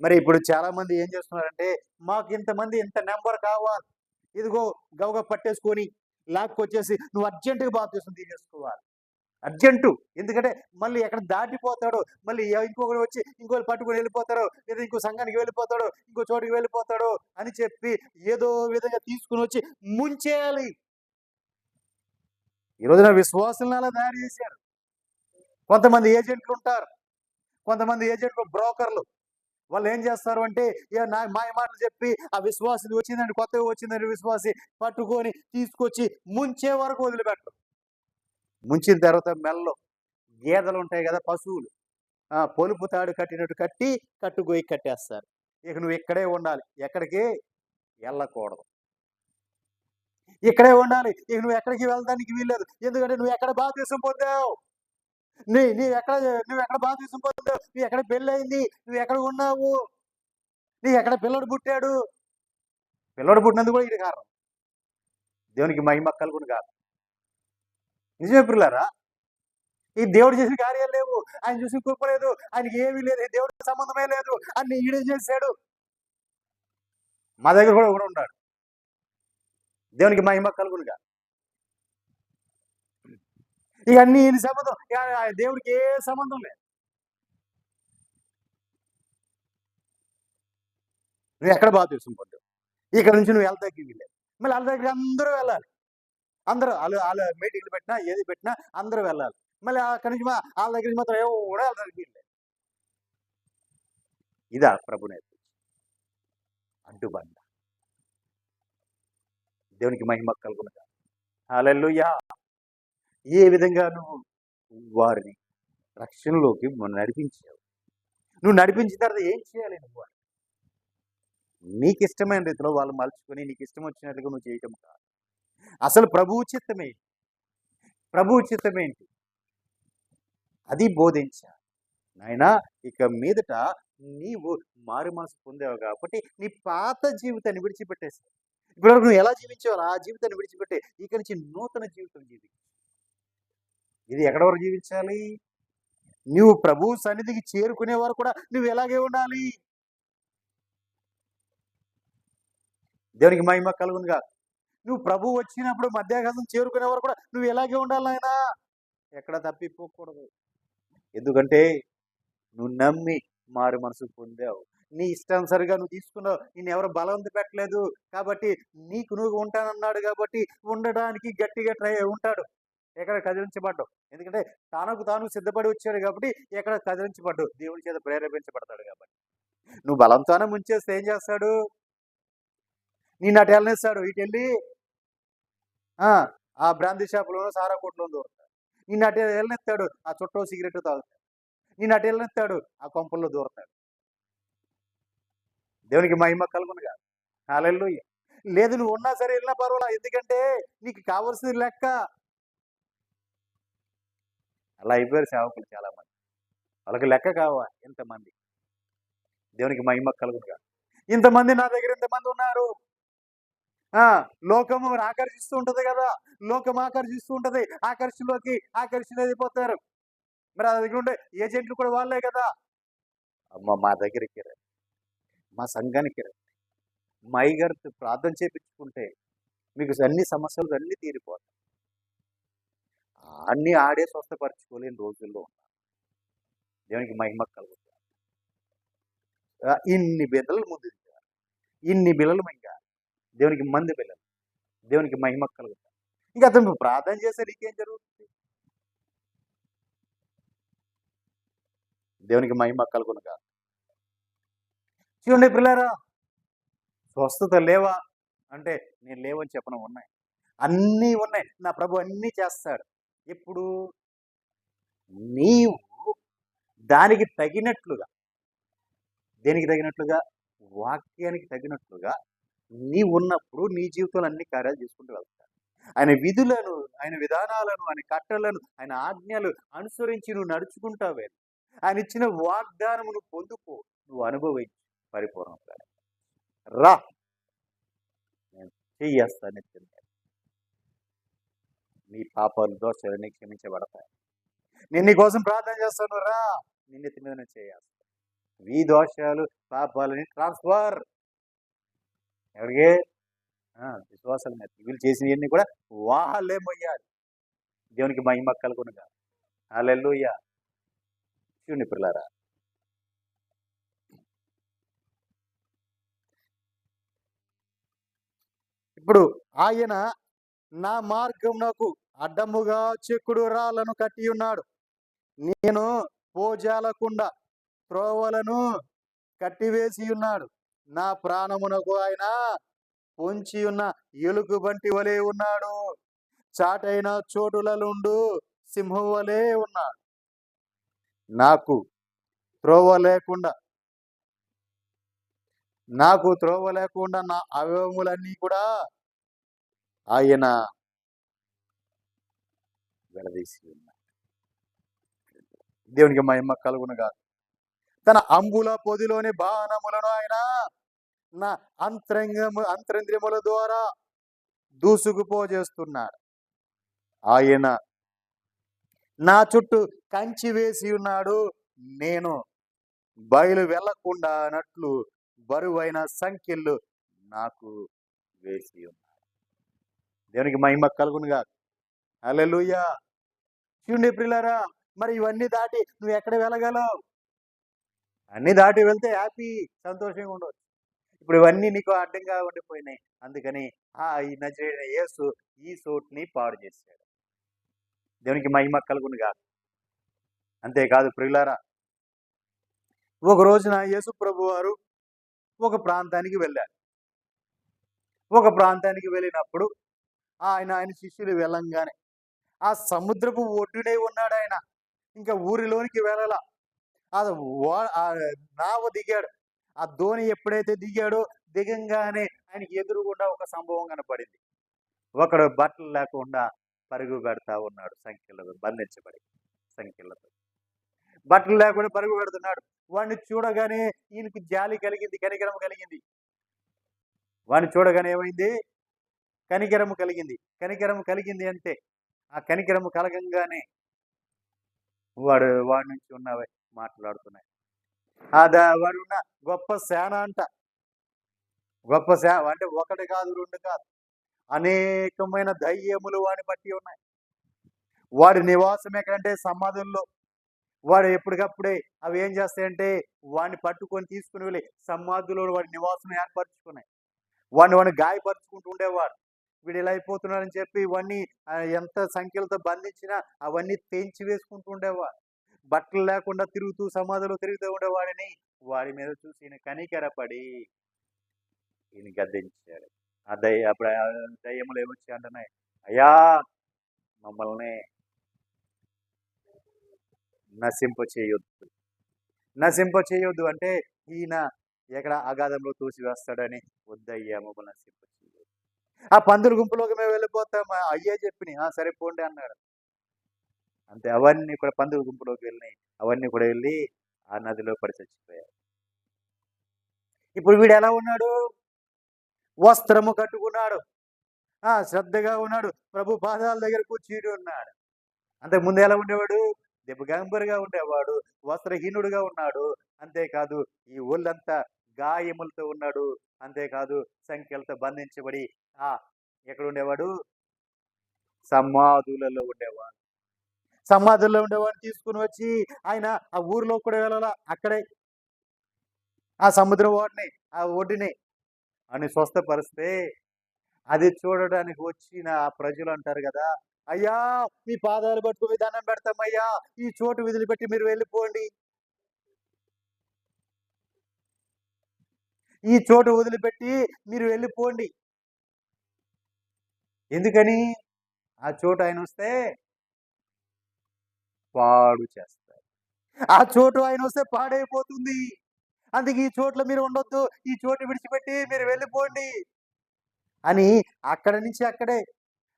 మరి ఇప్పుడు చాలా మంది ఏం చేస్తున్నారంటే, మాకు ఇంతమంది ఇంత నెంబర్ కావాలి, ఇదిగో గవగా పట్టేసుకొని లాక్కొచ్చేసి నువ్వు అర్జెంటుగా బాప్తిసం తీసేసుకోవాలి, అర్జెంటు. ఎందుకంటే మళ్ళీ ఎక్కడ దాటిపోతాడో, మళ్ళీ ఇంకొకరు వచ్చి ఇంకోటి పట్టుకొని వెళ్ళిపోతాడో, లేదా ఇంకో సంఘానికి వెళ్ళిపోతాడో, ఇంకో చోటికి వెళ్ళిపోతాడో అని చెప్పి ఏదో విధంగా తీసుకుని వచ్చి ముంచేయాలి. ఈ రోజున విశ్వాసులను అలా తయారు చేశారు. కొంతమంది ఏజెంట్లు ఉంటారు, కొంతమంది ఏజెంట్లు బ్రోకర్లు. వాళ్ళు ఏం చేస్తారు అంటే మాయ మాటలు చెప్పి ఆ విశ్వాసి వచ్చిందండి, కొత్తగా వచ్చిందండి విశ్వాసి పట్టుకొని తీసుకొచ్చి ముంచే వరకు వదిలిపెట్టరు. ముంచిన తర్వాత మెల్లో గేదెలు ఉంటాయి కదా, పశువులు, పొలుపు తాడు కట్టినట్టు కట్టి కట్టుగోయి కట్టేస్తారు. ఇక నువ్వు ఇక్కడే ఉండాలి. ఎక్కడికి వెళ్ళకూడదు. ఇక్కడే ఉండాలి. ఇక నువ్వు ఎక్కడికి వెళ్ళడానికి వీల్లేదు. ఎందుకంటే నువ్వు ఎక్కడ బాప్తిసం పొందావు. నీ నువ్వెక్కడ బాప్తిసం పొందావు. నీకెక్కడ పెళ్ళయింది. నువ్వెక్కడ ఉన్నావు. నీకెక్కడ పిల్లోడు పుట్టాడు. పిల్లోడు పుట్టినందుకు కూడా ఇది కారణం. దేవునికి మహిమ కలుగును గాక. నిజమే ప్రియులారా. ఈ దేవుడు చేసిన కార్యాలు లేవు. ఆయన చూసిన కృప లేదు. ఆయనకి ఏమీ లేదు. దేవుడికి సంబంధమే లేదు. అన్ని ఈడే చేశాడు. మా దగ్గర కూడా ఒకడు ఉన్నాడు. దేవునికి మహిమ కలుగును గాక. ఇవన్నీ ఈయన సంబంధం. దేవుడికి ఏ సంబంధం లేదు. నువ్వు ఎక్కడ బాప్తిసం పొందావు. ఇక్కడ నుంచి నువ్వు వెళ్తాకి వీల్లేదు. మళ్ళీ వాళ్ళ దగ్గర అందరూ వెళ్ళాలి. అందరూ వాళ్ళ మీటింగ్లు పెట్టినా ఏది పెట్టినా అందరూ వెళ్ళాలి. మళ్ళీ అక్కడి నుంచి వాళ్ళ దగ్గర నుంచి మాత్రం కూడా వెళ్ళడానికి వీల్లేదు. ఇదా ప్రభు నేర్పించి అడ్డుబండ. దేవునికి మహిమ కలుగును గాక. హల్లెలూయా. ఏ విధంగా నువ్వు వారిని రక్షణలోకి నడిపించావు. నువ్వు నడిపించిన తర్వాత ఏం చేయాలి నువ్వు? నీకు ఇష్టమైన రీతిలో వాళ్ళు మలుచుకొని నీకు ఇష్టం వచ్చినట్లుగా నువ్వు చేయటం కాదు. అసలు ప్రభువు చిత్తమే. ప్రభువు చిత్తమేంటి అది బోధించాలి. నాయనా ఇక మీదట నీవు మారు మనసు పొందావు కాబట్టి నీ పాత జీవితాన్ని విడిచిపెట్టేసి ఇప్పటివరకు నువ్వు ఎలా జీవించావు ఆ జీవితాన్ని విడిచిపెట్టే ఇక నుంచి నూతన జీవితం జీవించు. ఇది ఎక్కడ వరకు జీవించాలి? నువ్వు ప్రభు సన్నిధికి చేరుకునే వారు కూడా నువ్వు ఎలాగే ఉండాలి. దేవునికి మహిమ కలుగును గాక. నువ్వు ప్రభు వచ్చినప్పుడు మధ్యాహ్నం చేరుకునే వారు కూడా నువ్వు ఎలాగే ఉండాలి ఆయన. ఎక్కడ తప్పిపోకూడదు. ఎందుకంటే నువ్వు నమ్మి మారు మనసు పొందావు. నీ ఇష్టానుసరిగా నువ్వు తీసుకున్నావు. నేను ఎవరు బలవంత పెట్టలేదు కాబట్టి నీకు నువ్వు ఉంటానన్నాడు కాబట్టి ఉండడానికి గట్టిగా ఉంటాడు. ఎక్కడ కదిలించబడ్డావు. ఎందుకంటే తనకు తాను సిద్ధపడి వచ్చాడు కాబట్టి ఎక్కడ కదిలించబడ్డావు. దేవుని చేత ప్రేరేపించబడతాడు కాబట్టి. నువ్వు బలంతోనే ముంచేస్తే ఏం చేస్తాడు? నేను అటు వెళ్ళనిస్తాడు. ఇటు వెళ్ళి ఆ బ్రాందీ షాపులోనో సారా కొట్టులో దూరుతాడు. నిన్ను అటు వెళ్ళనిస్తాడు. ఆ చుట్టూ సిగరెట్ తాగుతాడు. నిన్ను అటు వెళ్ళనిస్తాడు. ఆ కొంపల్లో దూరతాడు. దేవునికి మహిమ కలుగును గాక. హల్లెలూయా. లేదు నువ్వు ఉన్నా సరే వెళ్ళినా పర్వాలా. ఎందుకంటే నీకు కావాల్సింది లెక్క. అలా అయిపోయారు సేవకులు చాలా మంది. వాళ్ళకి లెక్క కావాలి. ఎంతమంది. దేవునికి మహిమ కలుగును గాక. ఇంతమంది నా దగ్గర ఇంతమంది ఉన్నారు. లోకము ఆకర్షిస్తూ ఉంటది కదా. లోకం ఆకర్షిస్తూ ఉంటది. ఆకర్షణ అయిపోతారు. మరి అది దగ్గర ఉండే ఏజెంట్లు కూడా వాళ్ళే కదా. అమ్మ మా దగ్గరికి రండి, మా సంఘానికి రండి, మా అయ్యగారితో ప్రార్థన చేయించుకుంటే మీకు అన్ని సమస్యలు అన్నీ తీరిపోతాయి. అన్ని ఆడే స్వస్థపరచుకోలేని రోజుల్లో ఉన్నారు. దేవునికి మహిమ కలుగుతుంది. ఇన్ని బిడ్డలు ముందు ఇన్ని బిళ్ళలు ఇంకా దేవునికి మంది పిల్లలు. దేవునికి మహిమ కలుగుతాయి. ఇంకా అతను ప్రార్థన చేస్తే నీకేం జరుగుతుంది? దేవునికి మహిమ కలుగును కాదు. చూడండి పిల్లరా, స్వస్థత లేవా అంటే నేను లేవని చెప్పడం ఉన్నాయి. అన్నీ ఉన్నాయి. నా ప్రభు అన్నీ చేస్తాడు. ఇప్పుడు నీవు దానికి తగినట్లుగా, దేనికి తగినట్లుగా? వాక్యానికి తగినట్లుగా నీవు ఉన్నప్పుడు నీ జీవితంలో అన్ని కార్యాలు చేసుకుంటూ వెళ్తాడు. ఆయన విధులను, ఆయన విధానాలను, ఆయన కట్టలను, ఆయన ఆజ్ఞలు అనుసరించి నువ్వు నడుచుకుంటావే. ఆయన ఇచ్చిన వాగ్దానమును పొందుకో, నువ్వు అనుభవించు పరిపూర్ణంగా. రా నేను చెయ్యేస్తాను. నీ పాపాలు దోషాలన్నీ క్షమించబడతాయి. నేను నీ కోసం ప్రార్థన చేస్తాను. రా నిన్నెత్తి మీద నేను చేయాలి. ఈ దోషాలు పాపాలని ట్రాన్స్ఫర్ ఎవరికి? విశ్వాసాల మీద. వీళ్ళు చేసినవన్నీ కూడా వాళ్ళే మొయ్యాలి. దేవునికి మహిమ కలుగును గాక. హల్లెలూయా. చూడండి పిల్లరా, ఇప్పుడు ఆయన నా మార్గమునకు అడ్డముగా చెక్కుడు రాళ్లను కట్టి ఉన్నాడు. నేను పోజాలకుండా త్రోవలను కట్టివేసి ఉన్నాడు. నా ప్రాణమునకు ఆయన పొంచి ఉన్న ఎలుగు బంటి వలె ఉన్నాడు. చాటైన చోటుల నుండు సింహం వలె ఉన్నాడు. నాకు త్రోవ లేకుండా, నాకు త్రోవ లేకుండా నా అవయవములన్నీ కూడా ఆయన విడదీసి ఉన్నాడు. దేవునికి మహిమ కలుగునుగా. తన అంబుల పొదిలోని బాణములను ఆయన నా అంతరింద్రియముల ద్వారా దూసుకుపోజేస్తున్నాడు. ఆయన నా చుట్టూ కంచి వేసి ఉన్నాడు. నేను బయలు వెళ్లకుండా అన్నట్లు బరువైన సంఖ్యలు నాకు వేసి ఉన్నాడు. దేవునికి మహిమ కలుగునుగా. హల్లెలూయా. చూడండి ప్రియులారా, మరి ఇవన్నీ దాటి నువ్వు ఎక్కడ వెళ్ళగలవు? అన్ని దాటి వెళ్తే హ్యాపీ, సంతోషంగా ఉండవచ్చు. ఇప్పుడు ఇవన్నీ నీకు అడ్డంగా ఉండిపోయినాయి. అందుకని ఈ నజరేయుడైన యేసు ఈ చోటుని పాడు చేశాడు. దేవునికి మహిమ కలుగునుగా. అంతేకాదు ప్రియులారా, ఒక రోజున యేసు ప్రభు వారు ఒక ప్రాంతానికి వెళ్ళారు. ఒక ప్రాంతానికి వెళ్ళినప్పుడు ఆయన శిష్యులు వెళ్ళంగానే ఆ సముద్రపు ఒడ్డునే ఉన్నాడు ఆయన. ఇంకా ఊరిలోనికి వెళ్ళాల. ఆ నావ దిగాడు. ఆ ధోని ఎప్పుడైతే దిగాడో దిగంగానే ఆయనకి ఎదురుగుండా ఒక సంభవం కనపడింది. ఒకడు బట్టలు లేకుండా పరుగు పెడతా ఉన్నాడు, సంఖ్యలతో బంధించబడి. సంఖ్యలతో బట్టలు లేకుండా పరుగు పెడుతున్నాడు. వాడిని చూడగానే ఈయనకి జాలి కలిగింది, కనికరం కలిగింది. వాడిని చూడగానే ఏమైంది? కనికరము కలిగింది. కనికరము కలిగింది అంటే ఆ కనికరము కలగంగానే వాడి నుంచి ఉన్నవే మాట్లాడుతున్నాయి. వాడున్న గొప్ప సేన అంట. గొప్ప సేన అంటే ఒకటి కాదు, రెండు కాదు, అనేకమైన దయ్యములు వాడిని బట్టి ఉన్నాయి. వాడి నివాసం ఎక్కడంటే సమాధుల్లో. వాడు ఎప్పటికప్పుడే అవి ఏం చేస్తాయంటే వాడిని పట్టుకొని తీసుకుని వెళ్ళి సమాధుల్లో వాడి నివాసం ఏర్పరచుకున్నాయి. వాడిని గాయపరుచుకుంటూ ఉండేవాడు. వీడు ఇలా అయిపోతున్నాడని చెప్పి ఇవన్నీ ఎంత సంఖ్యలతో బంధించినా అవన్నీ తెంచి వేసుకుంటూ ఉండేవాడు. బట్టలు లేకుండా తిరుగుతూ సమాధిలో తిరుగుతూ ఉండేవాడిని వాడి మీద చూసి ఈయన కనికరపడి ఈయన గద్దించాడు. అప్పుడు దయ్యములు ఏమొచ్చి అంటున్నాయి, అయ్యా మమ్మల్ని నశింప చేయొద్దు అంటే ఈయన ఎక్కడ అగాధంలో తోసివేస్తాడని, వద్దయ్యా మమ్మల్ని నశింప చేయొద్దు. ఆ పందుల గుంపులోకి మేము వెళ్ళిపోతాం అయ్యే చెప్పిన సరిపోండి అన్నాడు. అంతే, అవన్నీ కూడా పందుల గుంపులోకి వెళ్ళినాయి. అవన్నీ కూడా వెళ్ళి ఆ నదిలో పడి చచ్చిపోయారు. ఇప్పుడు వీడు ఎలా ఉన్నాడు? వస్త్రము కట్టుకున్నాడు, శ్రద్ధగా ఉన్నాడు, ప్రభు పాదాల దగ్గర కూర్చుని ఉన్నాడు. అంతకుముందు ఎలా ఉండేవాడు? దిబ్బగంబరిగా ఉండేవాడు, వస్త్రహీనుడుగా ఉన్నాడు. అంతేకాదు ఈ ఒళ్ళంతా గాయములతో ఉన్నాడు. అంతేకాదు సంఖ్యలతో బంధించబడి ఎక్కడ ఉండేవాడు? సమాధులలో ఉండేవాడు. సమాధుల్లో ఉండేవాడిని తీసుకుని వచ్చి ఆయన ఆ ఊరిలో కూడా వెళ్ళాల. అక్కడే ఆ సముద్రం ఆ ఒడ్డుని అని స్వస్థపరిస్తే అది చూడడానికి వచ్చిన ఆ ప్రజలు అంటారు కదా, అయ్యా మీ పాదాలు పట్టుకుని దండం పెడతామయ్యా, ఈ చోటు వదిలిపెట్టి మీరు వెళ్ళిపోండి, ఈ చోటు వదిలిపెట్టి మీరు వెళ్ళిపోండి. ఎందుకని? ఆ చోటు ఆయన వస్తే పాడు చేస్తారు. ఆ చోటు ఆయన వస్తే పాడైపోతుంది. అందుకే ఈ చోట్ల మీరు ఉండొద్దు, ఈ చోటు విడిచిపెట్టి మీరు వెళ్ళిపోండి అని అక్కడి నుంచి అక్కడే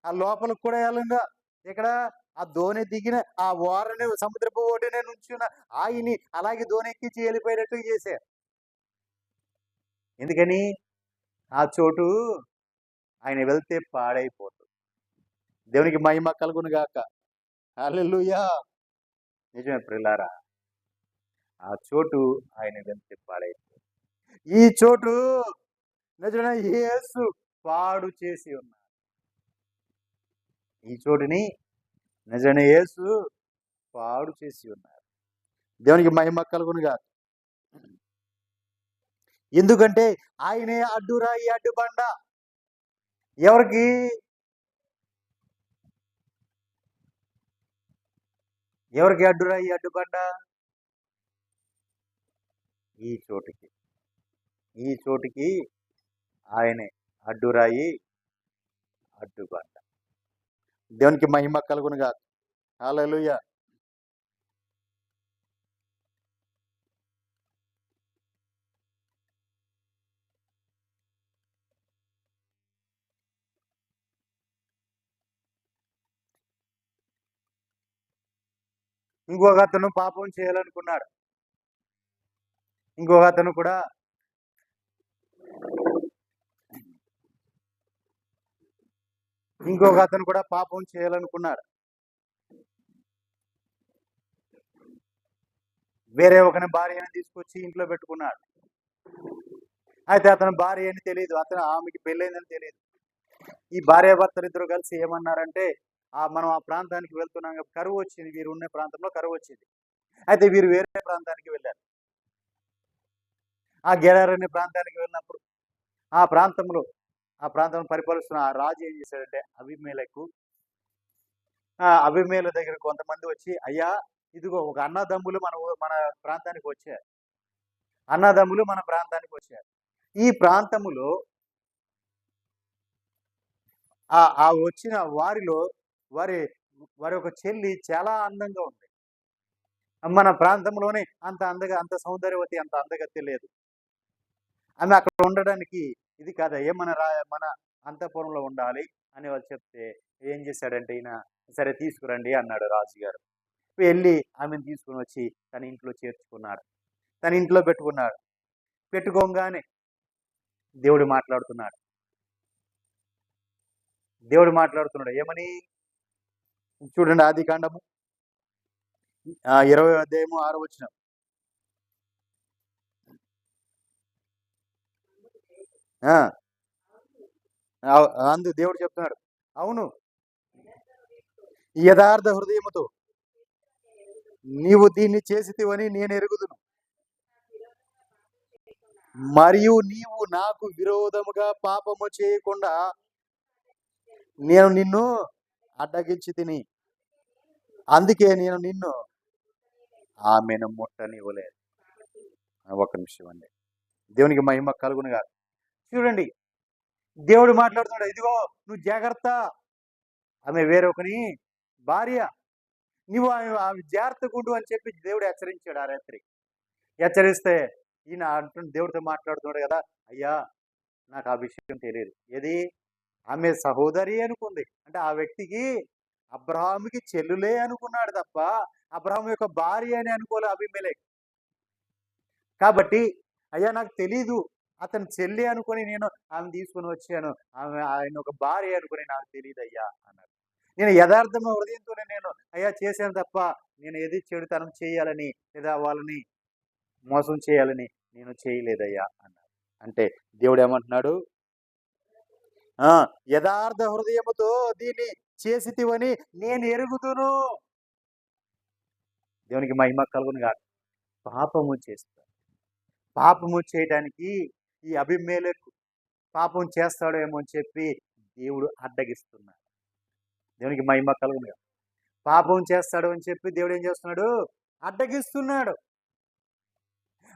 ఆ లోపలికి కూడా వెళ్ళంగా ఇక్కడ ఆ ధోని దిగిన ఆ ఓరని సముద్రపు ఒడ్డునే నుంచున్న ఆయన్ని అలాగే ధోని ఎక్కించి వెళ్ళిపోయేటట్టు చేశారు. ఎందుకని? ఆ చోటు ఆయన వెళ్తే పాడైపోతుంది. దేవునికి మహిమ కలుగును గాక. హల్లెలూయా. నిజమే ప్రియులారా, ఆ చోటు ఆయన వెళ్తే పాడైపోతుంది. ఈ చోటు నిజమే యేసు పాడు చేసి ఉన్నాడు. ఈ చోటుని నిజమే యేసు పాడు చేసి ఉన్నారు. దేవునికి మహిమ కలుగును గాక. ఎందుకంటే ఆయనే అడ్డురాయి, అడ్డుబండ. ఎవరికి? ఎవరికి అడ్డురాయి, అడ్డుబండ? ఈ చోటుకి ఆయనే అడ్డురాయి, అడ్డుబండ. దేవునికి మహిమ కలుగును గాక. హల్లెలూయా. ఇంకొక అతను పాపం చేయాలనుకున్నాడు. ఇంకొక అతను కూడా పాపం చేయాలనుకున్నాడు. వేరే ఒకని భార్యని తీసుకొచ్చి ఇంట్లో పెట్టుకున్నాడు. అయితే అతని భార్య అని తెలియదు, ఆమెకి పెళ్ళైందని తెలియదు. ఈ భార్యాభర్తలు ఇద్దరు కలిసి ఏమన్నారంటే, మనం ఆ ప్రాంతానికి వెళ్తున్నాం, కరువు వచ్చింది, వీరు ఉన్న ప్రాంతంలో కరువు వచ్చింది. అయితే వీరు వేరే ప్రాంతానికి వెళ్ళారు. ఆ గెరార్ అనే ప్రాంతానికి వెళ్ళినప్పుడు ఆ ప్రాంతం పరిపాలిస్తున్న ఆ రాజు ఏం చేశాడంటే, అబీమెలెకు దగ్గర కొంతమంది వచ్చి, అయ్యా ఇదిగో ఒక అన్నదమ్ములు మన ప్రాంతానికి వచ్చారు. ఈ ప్రాంతములో ఆ వచ్చిన వారిలో వారి వారి ఒక చెల్లి చాలా అందంగా ఉంది. మన ప్రాంతంలోనే అంత సౌందర్యవతి, అంత అందగత్తె లేదు. ఆమె అక్కడ ఉండడానికి ఇది కాదయ్యా, మన అంతఃపురంలో ఉండాలి అని వాళ్ళు చెప్తే ఏం చేశాడంటే, ఈయన సరే తీసుకురండి అన్నాడు రాజుగారు. వెళ్ళి ఆమెను తీసుకుని వచ్చి తన ఇంట్లో చేర్చుకున్నాడు. తన ఇంట్లో పెట్టుకోగానే దేవుడు మాట్లాడుతున్నాడు. ఏమని చూడండి, ఆదికాండము 20వ అధ్యాయము 6వ వచనం. అందు దేవుడు చెప్తున్నాడు, అవును, యథార్థ హృదయముతో నీవు దీన్ని చేసితివని నేను ఎరుగుదును, మరియు నీవు నాకు విరోధముగా పాపము చేయకుండా నేను నిన్ను అడ్డగించి తిని, అందుకే నేను నిన్ను ఆమెను ముట్టనివ్వలేదు. ఒక నిమిషం అండి, దేవునికి మహిమ కలుగునుగా. చూడండి, దేవుడు మాట్లాడుతున్నాడు, ఇదిగో నువ్వు జాగ్రత్త, ఆమె వేరొకని భార్య, నువ్వు ఆమె జాగ్రత్తగా ఉండు అని చెప్పి దేవుడు హెచ్చరించాడు. ఆ రాత్రి హెచ్చరిస్తే ఈయన దేవుడితో మాట్లాడుతున్నాడు కదా, అయ్యా నాకు ఆ విషయం తెలియదు. ఏది? ఆమె సహోదరి అనుకుంది. అంటే ఆ వ్యక్తికి అబ్రహాముకి చెల్లులే అనుకున్నాడు తప్ప అబ్రహాం యొక్క భార్య అని అనుకోలే అబీమెలెకు. కాబట్టి అయ్యా నాకు తెలీదు, అతని చెల్లి అనుకుని నేను ఆమె తీసుకుని వచ్చాను, ఆయన ఒక భార్య అనుకుని నాకు తెలియదు అయ్యా అన్నాడు. నేను యథార్థమైన హృదయంతోనే నేను అయ్యా చేశాను తప్ప నేను ఏది చెడుతనం చేయాలని లేదా వాళ్ళని మోసం చేయాలని నేను చేయలేదయ్యా అన్నాడు. అంటే దేవుడు ఏమంటున్నాడు, యథార్థ హృదయముతో దీన్ని చేసితివని నేను ఎరుగుదును. దేవునికి మహిమ కలుగునుగా. పాపము చేయడానికి ఈ అబీమెలెకు పాపం చేస్తాడేమో అని చెప్పి దేవుడు అడ్డగిస్తున్నాడు. దేవునికి మహిమ కలుగునుగా. పాపం చేస్తాడు అని చెప్పి దేవుడు ఏం చేస్తున్నాడు? అడ్డగిస్తున్నాడు.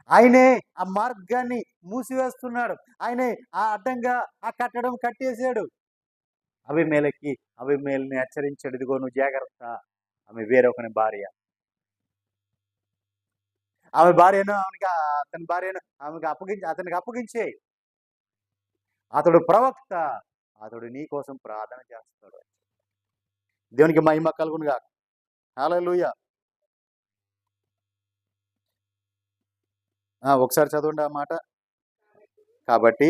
ఆయనే ఆ మార్గాన్ని మూసివేస్తున్నాడు. ఆయనే ఆ అడ్డంగా ఆ కట్టడం కట్టేశాడు. అబీమెలెకుని హెచ్చరించాడు, ఇదిగో నువ్వు జాగ్రత్త, ఆమె వేరొకని భార్య. అతని భార్యను అతనికి అప్పగించే. అతడు ప్రవక్త, అతడు నీ కోసం ప్రార్థన చేస్తాడు. దేవునికి మహిమ కలుగునుగా. హల్లెలూయా. ఒకసారి చదవండి ఆ మాట. కాబట్టి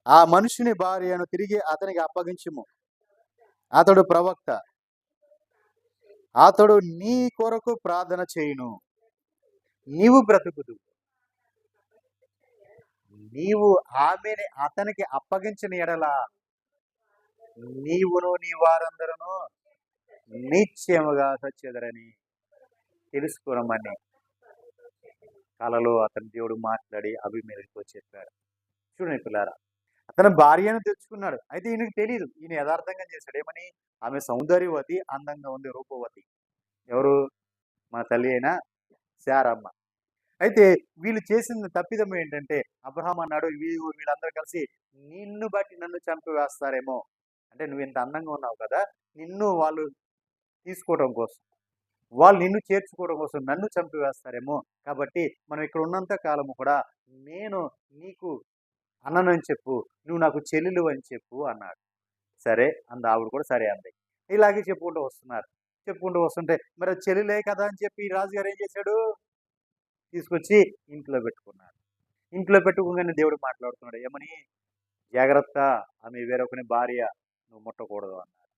ఆ మనుషుని భార్యను తిరిగి అతనికి అప్పగించుము, అతడు ప్రవక్త, అతడు నీ కొరకు ప్రార్థన చేయును, నీవు బ్రతుకుదు. నీవు ఆమెని అతనికి అప్పగించిన ఎడల నీవును నీ వారందరూ నిశ్చయముగా సచ్చెదరని తెలుసుకోనమని కలలో అతని దేవుడు మాట్లాడి అబీమెలెకుతో చెప్పాడు. చూడండి పిల్లారా, అతని భార్యను తెచ్చుకున్నాడు. అయితే ఈయనకు తెలియదు, ఈయన యథార్థంగా చేశాడు. ఏమని? ఆమె సౌందర్యవతి, అందంగా ఉంది, రూపవతి. ఎవరు? మన తల్లి అయిన శారమ్మ. అయితే వీళ్ళు చేసిన తప్పిదం ఏంటంటే, అబ్రహాం అన్నాడు, వీళ్ళందరూ కలిసి నిన్ను బట్టి నన్ను చంపివేస్తారేమో, అంటే నువ్వు ఇంత అందంగా ఉన్నావు కదా, నిన్ను వాళ్ళు తీసుకోవడం కోసం, వాళ్ళు నిన్ను చేర్చుకోవడం కోసం నన్ను చంపివేస్తారేమో, కాబట్టి మనం ఇక్కడ ఉన్నంత కాలము కూడా నేను నీకు అన్ననని చెప్పు, నువ్వు నాకు చెల్లెలు అని చెప్పు అన్నాడు. సరే ఆవిడ కూడా సరే అంది. ఇలాగే చెప్పుకుంటూ వస్తున్నారు. చెప్పుకుంటూ వస్తుంటే మరి చెల్లెలే కదా అని చెప్పి రాజుగారు ఏం చేశాడు, తీసుకొచ్చి ఇంట్లో పెట్టుకున్నాడు. ఇంట్లో పెట్టుకోగానే దేవుడు మాట్లాడుతున్నాడు ఏమని, జాగ్రత్త, ఆమె వేరొకని భార్య, నువ్వు ముట్టకూడదు అన్నాడు.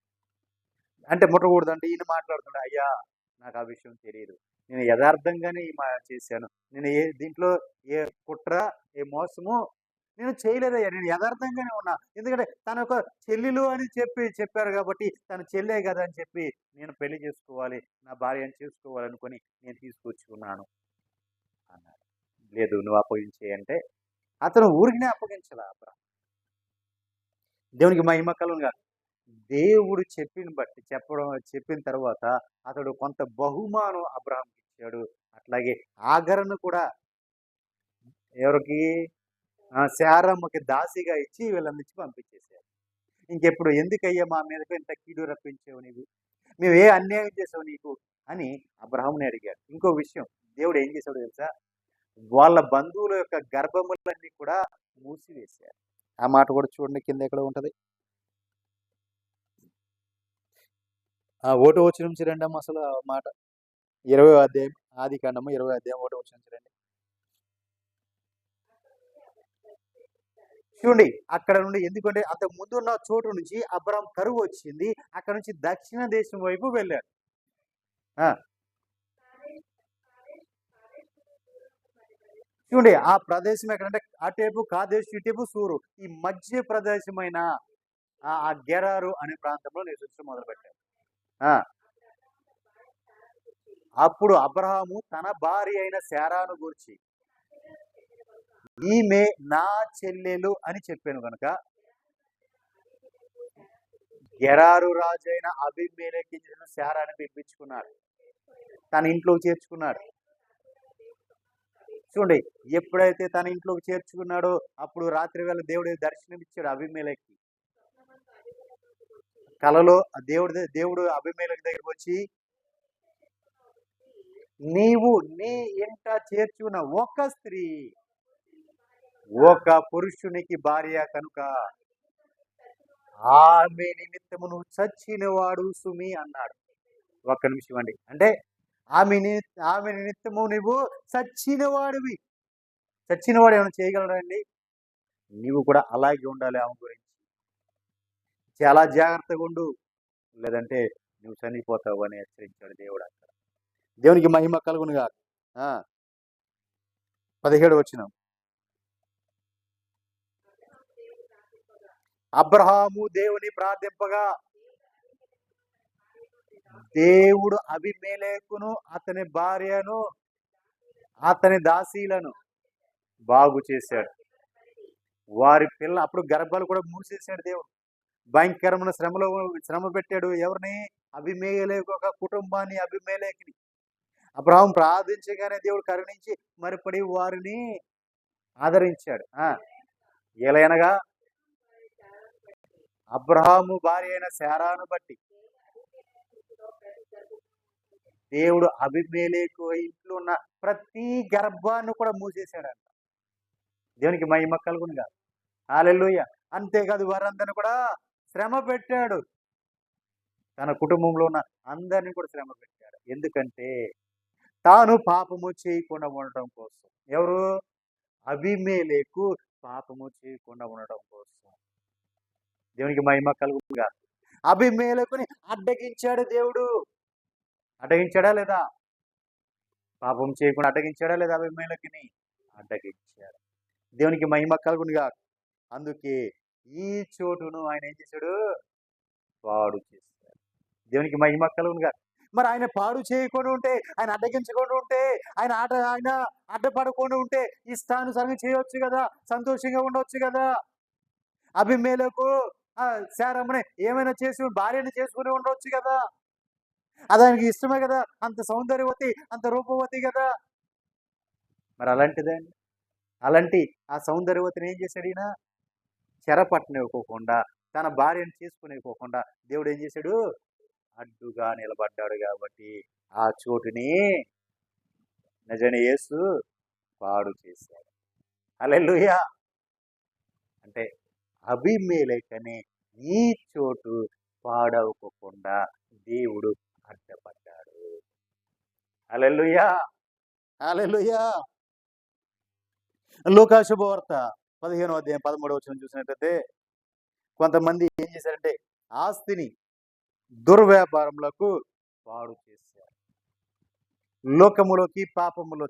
అంటే ముట్టకూడదు అంటే ఈయన మాట్లాడుతున్నాడు, అయ్యా నాకు ఆ విషయం తెలియదు, నేను యథార్థంగానే చేశాను, నేను దీంట్లో ఏ కుట్ర ఏ మోసము నేను చేయలేదయ్యా, నేను యథార్థంగానే ఉన్నా. ఎందుకంటే తన ఒక చెల్లెలు అని చెప్పారు కాబట్టి తన చెల్లె కదా అని చెప్పి నేను పెళ్లి చేసుకోవాలి, నా భార్యను చేసుకోవాలనుకొని నేను తీసుకొచ్చుకున్నాను అన్నాడు. లేదు నువ్వు అప్పగించే అంటే అతను ఊరికినే అప్పగించాల. దేవునికి మహిమ కలుగునుగా. దేవుడు చెప్పిన తర్వాత అతడు కొంత బహుమానం అబ్రహాంకి ఇచ్చాడు. అట్లాగే ఆగరను కూడా ఎవరికి, శారమ్మకి దాసిగా ఇచ్చి వీళ్ళందించి పంపించేశారు. ఇంకెప్పుడు ఎందుకయ్యా మా మీదకు ఇంత కీడు రప్పించావు నీవు, మేము ఏ అన్యాయం చేసావు నీకు అని అబ్రహాముని అడిగాడు. ఇంకో విషయం దేవుడు ఏం చేశాడు తెలుసా, వాళ్ళ బంధువుల యొక్క గర్భములన్నీ కూడా మూసివేశారు. ఆ మాట కూడా చూడండి, కింద ఎక్కడ ఉంటది, 1వ వచనం నుంచి రండమ్మ. అసలు ఆ మాట 20వ అధ్యాయం, ఆది కాండము 20వ అధ్యాయం 1వ వచనం నుంచి రండి. చూడండి అక్కడ నుండి, ఎందుకంటే అంతకు ముందు ఉన్న చోటు నుంచి అబ్రహాం కరువు వచ్చింది, అక్కడ నుంచి దక్షిణ దేశం వైపు వెళ్ళాడు. చూడండి ఆ ప్రదేశం ఎక్కడంటే అటేపు కాదేశ్, ఇటేపు సూరు, ఈ మధ్య ప్రదేశమైన ఆ గెరారు అనే ప్రాంతంలో నివసించడం మొదలుపెట్టాడు. అప్పుడు అబ్రహాము తన భార్య అయిన శారాను గురించి, ఈమె నా చెల్లెలు అని చెప్పాను కనుక గెరారు రాజు అయిన అబీమెలెకు శారాను పిలిపించుకున్నాడు, తన ఇంట్లోకి చేర్చుకున్నాడు. చూడండి ఎప్పుడైతే తన ఇంట్లోకి చేర్చుకున్నాడో అప్పుడు రాత్రి వేళ దేవుడు దర్శనం ఇచ్చాడు అబీమెలెకుకి. కలలో దేవుడు అబీమెలెకు దగ్గరికి వచ్చి, నీవు నీ ఇంట చేర్చుకున్న ఒక స్త్రీ ఒక పురుషునికి భార్య కనుక ఆమె నిమిత్తము నువ్వు చచ్చినవాడు సుమి అన్నాడు. ఒక్క నిమిషం అండి, అంటే ఆమె నిమిత్తము నువ్వు చచ్చినవాడివి. చచ్చినవాడు ఏమైనా చేయగలడండి? నీవు కూడా అలాగే ఉండాలి, ఆమె గురించి చాలా జాగ్రత్తగా ఉండు, లేదంటే నువ్వు చనిపోతావు అని హెచ్చరించాడు దేవుడు అక్కడ. దేవునికి మహిమ కలుగునుగా. 17వ వచనం, అబ్రహాము దేవుని ప్రార్థింపగా దేవుడు అబీమెలెకును అతని భార్యను అతని దాసీలను బాగు చేశాడు. వారి పిల్ల అప్పుడు గర్భాలు కూడా మూసేశాడు దేవుడు. భయంకరమైన శ్రమ పెట్టాడు. ఎవరిని? అబీమెలెకు ఒక కుటుంబాన్ని, అబీమెలెకుని. అబ్రహాం ప్రార్థించగానే దేవుడు కరుణించి మరిపడి వారిని ఆదరించాడు. ఎలయనగా అబ్రహాము భార్య అయిన శారాను బట్టి దేవుడు అబీమెలెకు ఇంట్లో ఉన్న ప్రతి గర్భాన్ని కూడా మూసేశాడంట. దేవునికి మహిమ కలుగునుగా. హల్లెలూయా. అంతేకాదు వారందరిని కూడా శ్రమ పెట్టాడు, తన కుటుంబంలో ఉన్న అందరినీ కూడా శ్రమ పెట్టాడు. ఎందుకంటే తాను పాపము చేయకుండా ఉండటం కోసం. ఎవరు? అబీమెలెకు పాపము చేయకుండా ఉండటం కోసం. దేవునికి మహిమ కలుగునుగా. అబీమెలెకుని అడ్డగించాడు దేవుడు. అడ్డగించాడా లేదా? పాపం చేయకుండా అడ్డగించాడా లేదా? అబీమెలెకుని అడ్డగించాడు. దేవునికి మహిమ కలుగునుగా. అందుకే ఈ చోటును ఆయన ఏం చేశాడు? పాడు చేశాడు. దేవునికి మహిమ కలుగునుగా. మరి ఆయన పాడు చేయకుండా ఉంటే, ఆయన అడ్డగించకుండా ఉంటే, ఆయన అడ్డపడకుండా ఉంటే ఇష్టానుసారంగా చేయవచ్చు కదా, సంతోషంగా ఉండవచ్చు కదా. అబీమెలెకు శారమ్మని ఏమైనా చేసి భార్యను చేసుకుని ఉండవచ్చు కదా, అదానికి ఇష్టమే కదా, అంత సౌందర్యవతి, అంత రూపవతి కదా. మరి అలాంటి ఆ సౌందర్యవతిని ఏం చేశాడు ఈయన? చెరపట్టనివ్వకోకుండా, తన భార్యను చేసుకునేకోకుండా దేవుడు ఏం చేశాడు? అడ్డుగా నిలబడ్డాడు. కాబట్టి ఆ చోటుని నిజమైన యేసు పాడు చేశాడు. హల్లెలూయా. అంటే అబీమెలెకు అనే ఈ చోటు పాడవకోకుండా దేవుడు అడ్డపడ్డాడు. హల్లెలూయా, హల్లెలూయా. లూకా శుభవార్త 15వ అధ్యాయం 13వ వచనం చూసినట్టయితే కొంతమంది ఏం చేశారంటే ఆస్తిని దుర్వ్యాపారములకు పాడు చేశారు. లోకములోకి పాపములో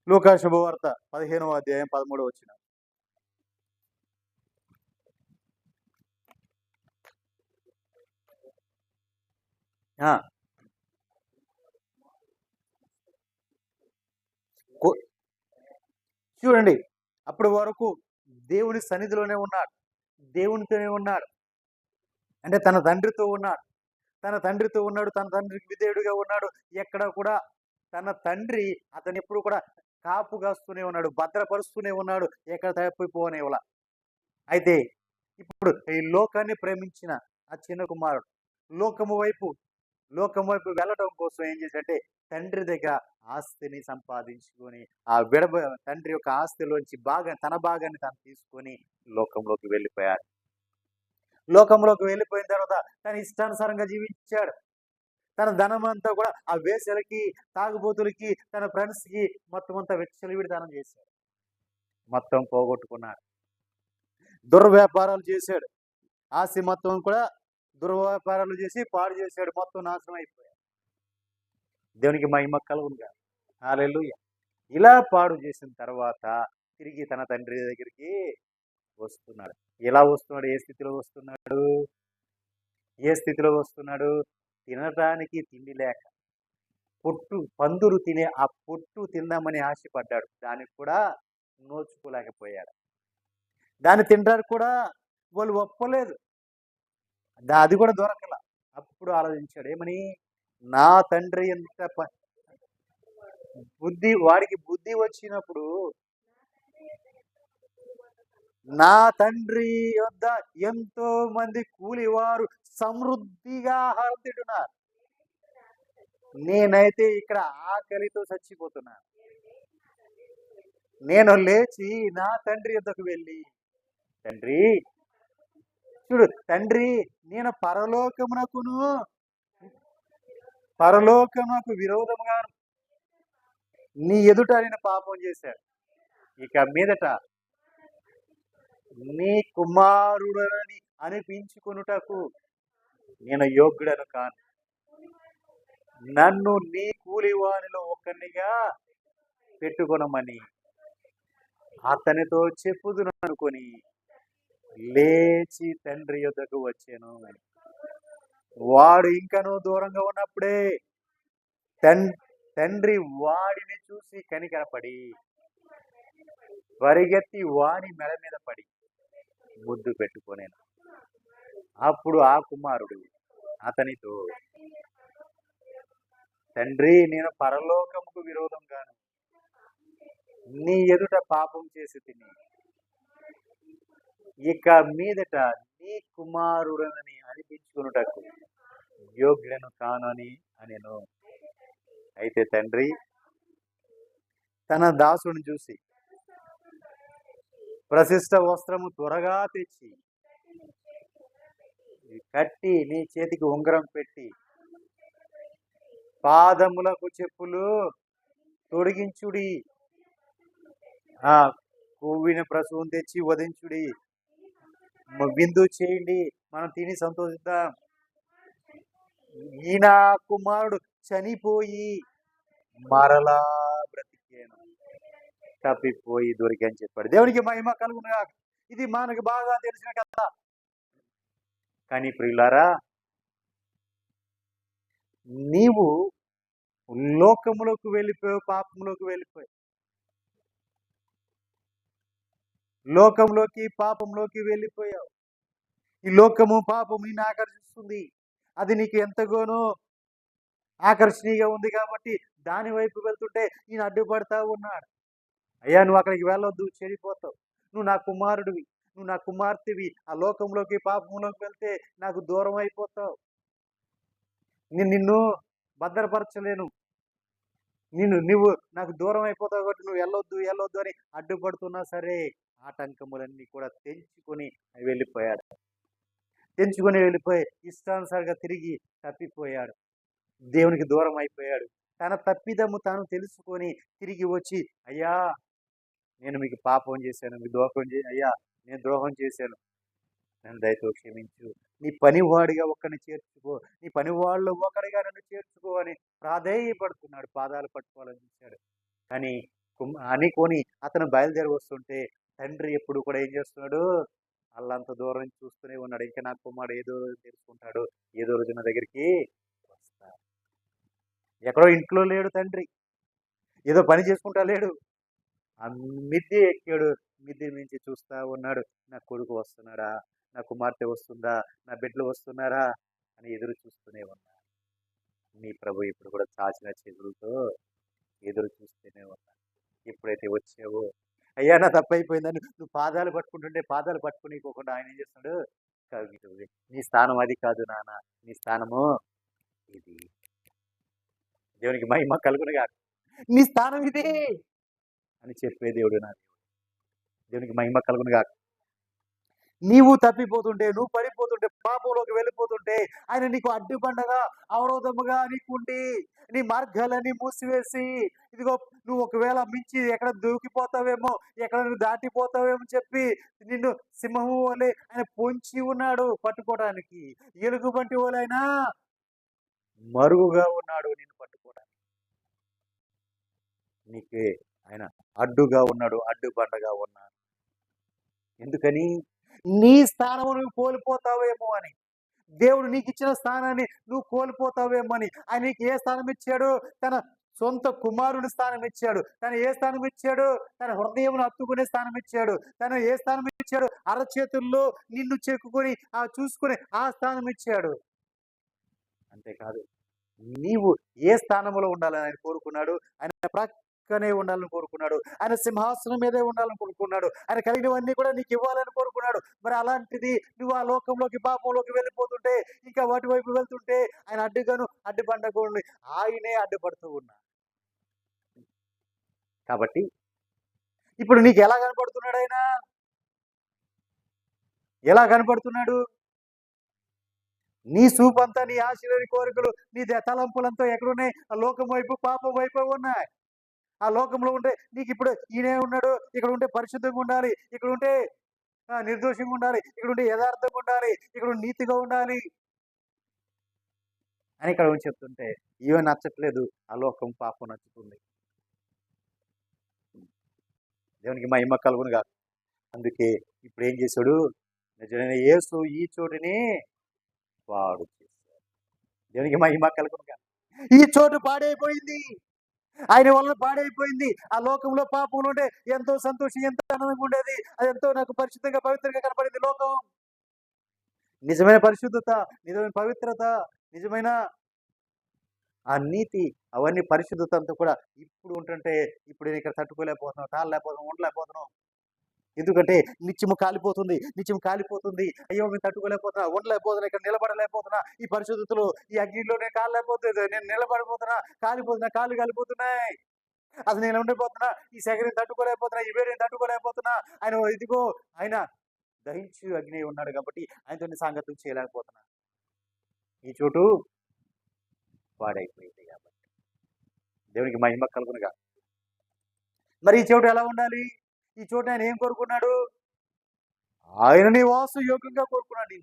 లూకా శుభవార్త 15వ అధ్యాయం 13వ వచనం. ఆ, కొ- చూడండి, అప్పటి వరకు దేవుని సన్నిధిలోనే ఉన్నాడు, దేవునితోనే ఉన్నాడు, అంటే తన తండ్రితో ఉన్నాడు, తన తండ్రికి విధేయుడిగా ఉన్నాడు. ఎక్కడ కూడా తన తండ్రి అతను ఎప్పుడు కూడా కాపు కాస్తూనే ఉన్నాడు, భద్రపరుస్తూనే ఉన్నాడు, ఎక్కడ తప్పిపోనేవల. అయితే ఇప్పుడు ఈ లోకాన్ని ప్రేమించిన ఆ చిన్న కుమారుడు లోకము వైపు లోకం వైపు వెళ్ళడం కోసం ఏం చేశాడంటే తండ్రి దగ్గర ఆస్తిని సంపాదించుకొని ఆ తండ్రి యొక్క ఆస్తిలోంచి తన భాగాన్ని తను తీసుకొని లోకంలోకి వెళ్ళిపోయాడు. లోకంలోకి వెళ్ళిపోయిన తర్వాత తన ఇష్టానుసారంగా జీవించాడు. తన ధనం అంతా కూడా ఆ వేసలకి, తాగుబోతులకి, తన ఫ్రెండ్స్ కి మొత్తం అంతా విచ్చలవిడితనం చేశాడు. మొత్తం పోగొట్టుకున్నాడు. దుర్వ్యాపారాలు చేశాడు. ఆస్తి మొత్తం కూడా దుర్వ్యాపారాలు చేసి పాడు చేశాడు. మొత్తం నాశనం అయిపోయాడు. దేవునికి మహిమ కలుగునుగాక. హల్లెలూయా. ఇలా పాడు చేసిన తర్వాత తిరిగి తన తండ్రి దగ్గరికి వస్తున్నాడు. ఎలా వస్తున్నాడు? ఏ స్థితిలో వస్తున్నాడు? ఏ స్థితిలో వస్తున్నాడు? తినడానికి తిండి లేక పందులు తినే ఆ పొట్టు తిందామని ఆశపడ్డాడు. దానికి కూడా నోచుకోలేకపోయాడు. దాన్ని తినడానికి కూడా వాళ్ళు ఒప్పలేదు. అది కూడా దొరకల. అప్పుడు ఆలోచించాడు ఏమని, నా తండ్రి ఎంత వాడికి బుద్ధి వచ్చినప్పుడు నా తండ్రి యొద్ద ఎంతో మంది కూలివారు సమృద్ధిగా ఆహారం తింటున్నారు, నేనైతే ఇక్కడ ఆకలితో చచ్చిపోతున్నాను. నేను లేచి నా తండ్రి యొద్దకు వెళ్ళి, తండ్రి చూడు తండ్రి, నేను పరలోకమునకు విరోధముగా నీ ఎదుట నేను పాపం చేశాడు. ఇక మీదట నీ కుమారుడని అనిపించుకొనుటకు నేను యోగ్యుడను కాను. నన్ను నీ కూలివానిలో ఒకరినిగా పెట్టుకొనమని అతనితో చెప్పుదును అనుకొని లేచి తండ్రి యొద్దకు వచ్చాను. వాడు ఇంకనూ దూరంగా ఉన్నప్పుడే తండ్రి వాడిని చూసి కనికరపడి పరిగెత్తి వాడి మెడ మీద పడి ముద్దు పెట్టుకొనేను. అప్పుడు ఆ కుమారుడు అతనితో, తండ్రి, నేను పరలోకముకు విరోధంగాను నీ ఎదుట పాపం చేసి తిని ఇక మీదట నీ కుమారుడనని అనిపించుకున్నటకు యోగ్యులను కానని అనెను. అయితే తండ్రి తన దాసుని చూసి ప్రశిష్ట వస్త్రము త్వరగా తెచ్చి కట్టి నీ చేతికి ఉంగరం పెట్టి పాదములకు చెప్పులు తొడిగించుడి, ఆ కొవ్విన ప్రసవం తెచ్చి వధించుడి, విందు చేయండి, మనం తిని సంతోషిద్దాం. ఈయన కుమారుడు చనిపోయి మరలా బ్రతికేను, తప్పిపోయి దొరికని చెప్పాడు. దేవునికి మహిమ కలుగును. ఇది మనకు బాగా తెలిసిన కథ. కానీ ప్రియులారా, నీవు లోకములోకి వెళ్ళిపోయావు, పాపంలోకి వెళ్ళిపోయావు. లోకంలోకి పాపంలోకి వెళ్ళిపోయావు. ఈ లోకము పాపము నిన్ను ఆకర్షిస్తుంది. అది నీకు ఎంతగానో ఆకర్షణీయంగా ఉంది కాబట్టి దాని వైపు వెళ్తుంటే ఈయన అడ్డుపడతా ఉన్నాడు. అయ్యా, నువ్వు అక్కడికి వెళ్ళొద్దు, చెడిపోతావు. నువ్వు నా కుమారుడివి, నువ్వు నా కుమార్తెవి. ఆ లోకంలోకి పాపంలోకి వెళ్తే నాకు దూరం అయిపోతావు. నిన్ను భద్రపరచలేను, నువ్వు నాకు దూరం అయిపోతావు కాబట్టి నువ్వు వెళ్ళొద్దు అని అడ్డుపడుతున్నా సరే ఆటంకములన్నీ కూడా తెంచుకొని వెళ్ళిపోయాడు. తెంచుకొని వెళ్ళిపోయి ఇష్టానుసారంగా తిరిగి తప్పిపోయాడు. దేవునికి దూరం అయిపోయాడు. తన తప్పిదము తాను తెలుసుకొని తిరిగి వచ్చి, అయ్యా నేను మీకు పాపం చేశాను, మీకు అయ్యా నేను ద్రోహం చేశాను, నన్ను దయతో క్షమించు, నీ పనివాడిగా ఒక్కడిని చేర్చుకో, నీ పనివాళ్ళు ఒకడిగా నన్ను చేర్చుకో అని ప్రాధేయపడుతున్నాడు. పాదాలు పట్టుకోవాలని చూశాడు. కానీ అనుకొని అతను బయలుదేరి వస్తుంటే తండ్రి ఎప్పుడు కూడా ఏం చేస్తున్నాడు, వాళ్ళంత దూరం నుంచి చూస్తూనే ఉన్నాడు. ఇంకా నా కుమారుడు ఏదో తెలుసుకుంటాడు, ఏదో రోజు నా దగ్గరికి వస్తాడు. ఎక్కడో ఇంట్లో లేడు తండ్రి, ఏదో పని చేసుకుంటా లేడు, ఆ మిద్దె ఎక్కాడు. మిద్దె నుంచి చూస్తా ఉన్నాడు, నా కొడుకు వస్తున్నాడా, నా కుమార్తె వస్తుందా, నా బిడ్డలు వస్తున్నారా అని ఎదురు చూస్తూనే ఉన్నా. నీ ప్రభు ఇప్పుడు కూడా చాచిన చేతులతో ఎదురు చూస్తూనే ఉన్నా. ఎప్పుడైతే వచ్చావో, అయ్యా నా తప్పైపోయిందని నువ్వు పాదాలు పట్టుకుంటుంటే పాదాలు పట్టుకునికోకుండా ఆయన ఏం చేస్తున్నాడు, కవిగితుంది, నీ స్థానం అది కాదు నాన్న, నీ స్థానము ఇది. దేవునికి మహిమ కలుగునుగా, నీ స్థానం ఇది అని చెప్పే దేవుడు నా దేవుడు. దేవునికి మహిమ కలుగునుగా. నీవు తప్పిపోతుంటే, నువ్వు పడిపోతుంటే, పాపంలోకి వెళ్ళిపోతుంటే ఆయన నీకు అడ్డుబండగా అవరోధముగా నీకుండి నీ మార్గాలన్నీ మూసివేసి, ఇదిగో నువ్వు ఒకవేళ మించి ఎక్కడ దూకిపోతావేమో, ఎక్కడ నువ్వు దాటిపోతావేమో చెప్పి నిన్ను సింహము వలె ఆయన పొంచి ఉన్నాడు పట్టుకోవడానికి. ఎలుగుబంటి వలె ఆయన మరుగుగా ఉన్నాడు నిన్ను పట్టుకోవడానికి. నీకే ఆయన అడ్డుగా ఉన్నాడు, అడ్డుబండగా ఉన్నాడు. ఎందుకని? నీ స్థానము నువ్వు కోల్పోతావేమో అని. దేవుడు నీకు ఇచ్చిన స్థానాన్ని నువ్వు కోల్పోతావేమో అని. ఆయన నీకు ఏ స్థానం ఇచ్చాడు? తన సొంత కుమారుని స్థానం ఇచ్చాడు. తను ఏ స్థానం ఇచ్చాడు? తన హృదయమును హత్తుకునే స్థానం ఇచ్చాడు. తను ఏ స్థానం ఇచ్చాడు? అరచేతుల్లో నిన్ను చెక్కుకొని చూసుకుని ఆ స్థానం ఇచ్చాడు. అంతేకాదు, నీవు ఏ స్థానంలో ఉండాలని ఆయన కోరుకున్నాడు. ఆయన ప్రక్కనే ఉండాలని కోరుకున్నాడు. ఆయన సింహాసనం మీదే ఉండాలని కోరుకున్నాడు. ఆయన కలిగినవన్నీ కూడా నీకు ఇవ్వాలని కోరుకున్నాడు. మరి అలాంటిది నువ్వు ఆ లోకంలోకి, పాపంలోకి వెళ్ళిపోతుంటే, ఇంకా వాటి వైపు వెళ్తుంటే ఆయన అడ్డుగాను అడ్డుబండకుండా ఆయనే అడ్డుపడుతూ ఉన్నాడు. కాబట్టి ఇప్పుడు నీకు ఎలా కనపడుతున్నాడు ఆయన? ఎలా కనపడుతున్నాడు? నీ చూపంతా, నీ ఆశలని కోరికలు, నీ తలంపులంతా ఎక్కడున్నాయి? ఆ లోకం వైపు, పాపం వైపు ఉన్నాయి. ఆ లోకంలో ఉంటే నీకు ఇప్పుడు ఈయనే ఉన్నాడు, ఇక్కడ ఉంటే పరిశుద్ధంగా ఉండాలి, ఇక్కడ ఉంటే నిర్దోషంగా ఉండాలి, ఇక్కడ ఉంటే యథార్థంగా ఉండాలి, ఇక్కడ నీతిగా ఉండాలి అని ఇక్కడ చెప్తుంటే ఇవే నచ్చట్లేదు, ఆ లోకం పాపం నచ్చుతుంది. దేవునికి మహిమ కలుగునుగా. అందుకే ఇప్పుడు ఏం చేశాడు? నిజమైన యేసు ఈ చోటుని పాడు చేశాడు. దేవునికి మహిమ కలుగునుగా. ఈ చోటు పాడైపోయింది, ఆయన వలన పాడైపోయింది. ఆ లోకంలో పాపంలో ఉంటే ఎంతో సంతోషం, ఎంతో ఆనందంగా ఉండేది. అది ఎంతో నాకు పరిశుద్ధంగా, పవిత్రంగా కనపడింది లోకం. నిజమైన పరిశుద్ధత, నిజమైన పవిత్రత, నిజమైన ఆ నీతి, అవన్నీ పరిశుద్ధత అంతా కూడా ఇప్పుడు ఉంటుంటే ఇప్పుడు నేను ఇక్కడ తట్టుకోలేకపోతున్నాం, తాళలేకపోతున్నాం, ఉండలేకపోతున్నాం. ఎందుకంటే నిత్యము కాలిపోతుంది, నిత్యము కాలిపోతుంది. అయ్యో మేము తట్టుకోలేకపోతున్నా, ఉండలేకపోతున్నా, ఇక్కడ నిలబడలేకపోతున్నా, ఈ పరిశుద్ధతలో, ఈ అగ్నిలో నేను కాలేకపోతుంది, నేను నిలబడిపోతున్నా, కాలిపోతున్నా, కాళ్ళు కాలిపోతున్నాయి. అసలు నేను ఉండిపోతున్నా, ఈ సెగరిని తట్టుకోలేకపోతున్నా, ఈ వేడిని తట్టుకోలేకపోతున్నా. ఆయన ఇదిగో ఆయన దహించు అగ్ని ఉన్నాడు కాబట్టి ఆయనతో సంగతులు చేయలేకపోతున్నా. ఈ చోటు పాడైపోయింది కాబట్టి దేవునికి మహిమ కలుగునుగా. మరి ఈ చోటు ఎలా ఉండాలి? ఈ చోటు ఆయన ఏం కోరుకున్నాడు? ఆయనని వాసు యోగ్యంగా కోరుకున్నాడు.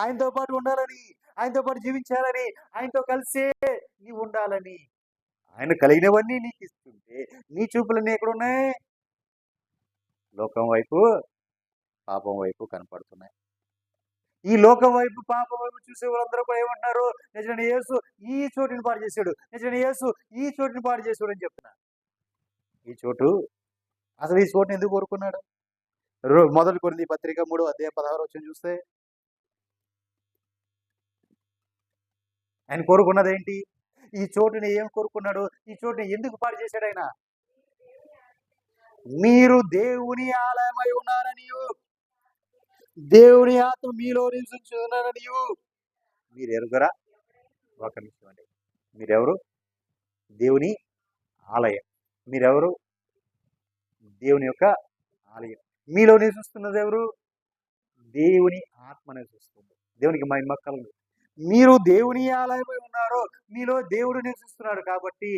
ఆయనతో పాటు ఉండాలని, ఆయనతో పాటు జీవించాలని, ఆయనతో కలిసే నీవు ఉండాలని. ఆయన కలిగినవన్నీ నీకు ఇస్తుంటే నీ చూపులన్నీ ఎక్కడున్నాయి? లోకం వైపు, పాపం వైపు కనపడుతున్నాయి. ఈ లోకం వైపు, పాపం వైపు చూసే వాళ్ళందరూ కూడా ఏమంటున్నారు? నిజమైన యేసు ఈ చోటుని పాడు చేశాడు, నిజమైన యేసు ఈ చోటుని పాడు చేశాడు అని చెప్తున్నారు. ఈ చోటు, అసలు ఈ చోటుని ఎందుకు కోరుకున్నాడు? మొదటి కొరింథీ పత్రిక 3:16 చూస్తే ఆయన కోరుకున్నది ఏంటి? ఈ చోటుని ఏం కోరుకున్నాడు? ఈ చోటుని ఎందుకు పాడు చేశాడు ఆయన? మీరు దేవుని ఆలయమై ఉన్నారనియు, దేవుని ఆత్మ మీలో నివసించున్నారనియు మీరు ఎరుగరా? ఒక నిమిషం అండి. మీరెవరు? దేవుని ఆలయం. మీరెవరు? దేవుని యొక్క ఆలయం. మీలో నివసిస్తున్నది ఎవరు? దేవుని ఆత్మ నివసిస్తుంది. దేవునికి మహిమ కలుగు. మీరు దేవుని ఆలయమై ఉన్నారు. మీలో దేవుడు నివసిస్తున్నాడు కాబట్టి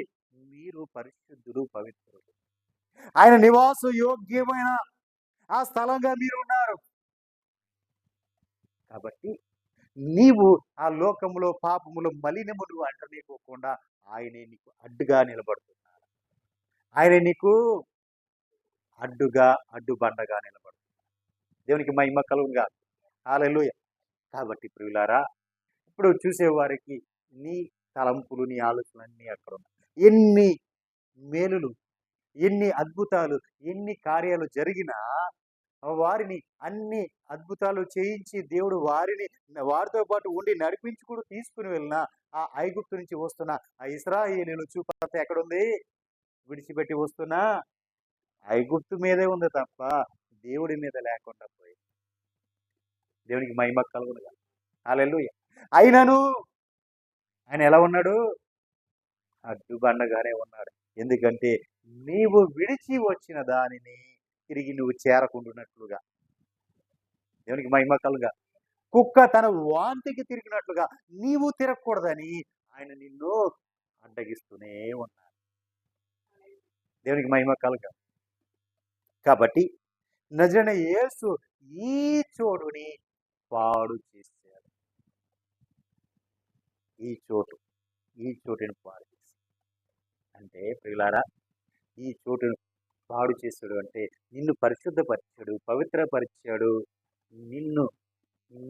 మీరు పరిశుద్ధులు, పవిత్రులు. ఆయన నివాస యోగ్యమైన ఆ స్థలంగా మీరు ఉన్నారు. కాబట్టి నీవు ఆ లోకములో పాపములో మలినములు అంటనీకోకుండా ఆయనే నీకు అడ్డుగా నిలబడుతున్నాడు. ఆయన నీకు అడ్డుబండగా నిలబడుతున్నాడు. దేవునికి మహిమ కలుగునుగా. హల్లెలూయా. కాబట్టి ప్రియులారా, ఇప్పుడు చూసేవారికి నీ తలంపులు, నీ ఆలోచనలన్నీ అక్కడ ఉన్నాయి. ఎన్ని మేలులు, ఎన్ని అద్భుతాలు, ఎన్ని కార్యాలు జరిగినా వారిని అన్ని అద్భుతాలు చేయించి దేవుడు వారితో పాటు ఉండి నడిపించి కూడా తీసుకుని వెళ్ళిన ఆ ఐగుప్తు నుంచి వస్తున్న ఆ ఇశ్రాయేలీయుల చూపంతా ఎక్కడుంది? విడిచిపెట్టి వస్తున్న ఐగుప్తు మీదే ఉంది తప్ప దేవుడి మీద లేకుండా పోయింది. దేవునికి మహిమ కలుగునుగా. హల్లెలూయా. అయినను ఆయన ఎలా ఉన్నాడు? అడ్డుబండగానే ఉన్నాడు. ఎందుకంటే నీవు విడిచి వచ్చిన దానిని తిరిగి నువ్వు చేరకుండానట్లుగా. దేవునికి మహిమ కలుగా. కుక్క తన వాంతికి తిరిగినట్లుగా నీవు తిరగకూడదని ఆయన నిన్ను అడ్డగిస్తూనే ఉన్నాడు. దేవునికి మహిమ కలుగా. కాబట్టి నజరైన యేసు ఈ చోటుని పాడు చేశాడు. ఈ చోటుని పాడు చేశాడు. అంటే ప్రియులారా, ఈ చోటును పాడు చేశాడు అంటే నిన్ను పరిశుద్ధపరిచాడు, పవిత్రపరిచాడు, నిన్ను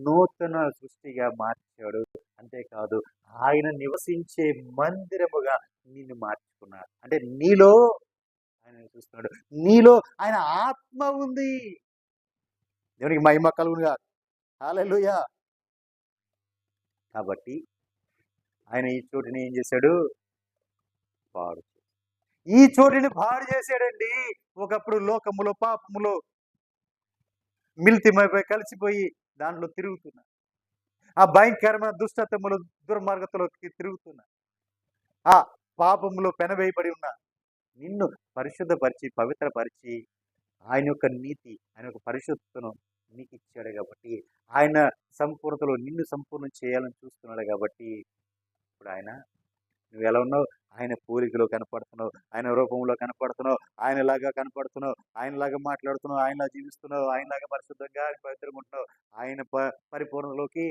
నూతన సృష్టిగా మార్చాడు. అంతేకాదు ఆయన నివసించే మందిరముగా నిన్ను మార్చుకున్నాడు. అంటే నీలో ఆయన నివసిస్తున్నాడు. నీలో ఆయన ఆత్మ ఉంది. దేవునికి మహిమ కలుగునుగా. హల్లెలూయా. కాబట్టి ఆయన ఈ చోటుని ఏం చేశాడు? పాడు. ఈ చోటుని పాడు చేశాడండి. ఒకప్పుడు లోకములో పాపములో మిలితిమైపోయి కలిసిపోయి దాంట్లో తిరుగుతున్నా, ఆ భయంకరమైన దుష్టత్వములు దుర్మార్గతలోకి తిరుగుతున్నా, ఆ పాపములో పెనవేయబడి ఉన్న నిన్ను పరిశుద్ధపరిచి పవిత్రపరిచి ఆయన యొక్క నీతి, ఆయన యొక్క పరిశుద్ధతను నీకు ఇచ్చాడు కాబట్టి, ఆయన సంపూర్ణతలో నిన్ను సంపూర్ణం చేయాలని చూస్తున్నాడు కాబట్టి ఇప్పుడు ఆయన నువ్వు ఎలా ఉన్నావు? ఆయన పోలికలో కనపడుతున్నావు, ఆయన రూపంలో కనపడుతున్నావు, ఆయనలాగా కనపడుతున్నావు, ఆయనలాగా మాట్లాడుతున్నావు, ఆయనలా జీవిస్తున్నావు, ఆయనలాగా పరిశుద్ధంగా పవిత్రంగా ఉంటున్నావు. ఆయన పరిపూర్ణలోకి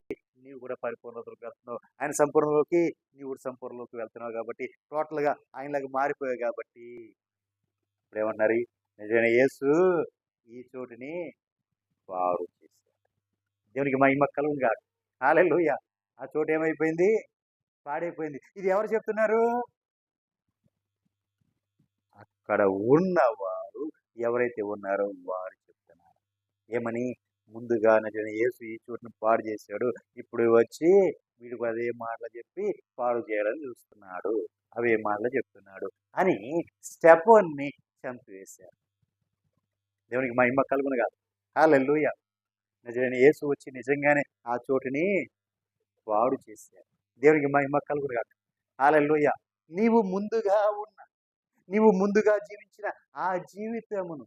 నీవు కూడా పరిపూర్ణతలోకి వెళ్తున్నావు. ఆయన సంపూర్ణలోకి నీవు కూడా సంపూర్ణలోకి వెళ్తున్నావు కాబట్టి టోటల్గా ఆయనలాగా మారిపోయావు కాబట్టి ఇప్పుడు ఏమన్నారు? నిజమైన యేసు ఈ చోటుని పాడు చేశాడు. దేవునికి మహిమ కలుగునుగా. హల్లెలూయా. ఆ చోటు ఏమైపోయింది? పాడైపోయింది. ఇది ఎవరు చెప్తున్నారు? అక్కడ ఉన్నవారు ఎవరైతే ఉన్నారో వారు చెప్తున్నారు. ఏమని? ముందుగా నిజమైన యేసు ఈ చోటును పాడు చేశాడు, ఇప్పుడు వచ్చి వీడికి అదే మాటలు చెప్పి పాడు చేయాలని చూస్తున్నాడు, అవే మాటలు చెప్తున్నాడు అని స్టెఫెనుని చంపివేశారు. దేవునికి మహిమ కలుగునుగా. హల్లెలూయా. నిజమైన యేసు వచ్చి నిజంగానే ఆ చోటుని పాడు చేశారు. దేవునికి మహిమ కలుగునుగా. హల్లెలూయా. నీవు ముందుగా జీవించిన ఆ జీవితమును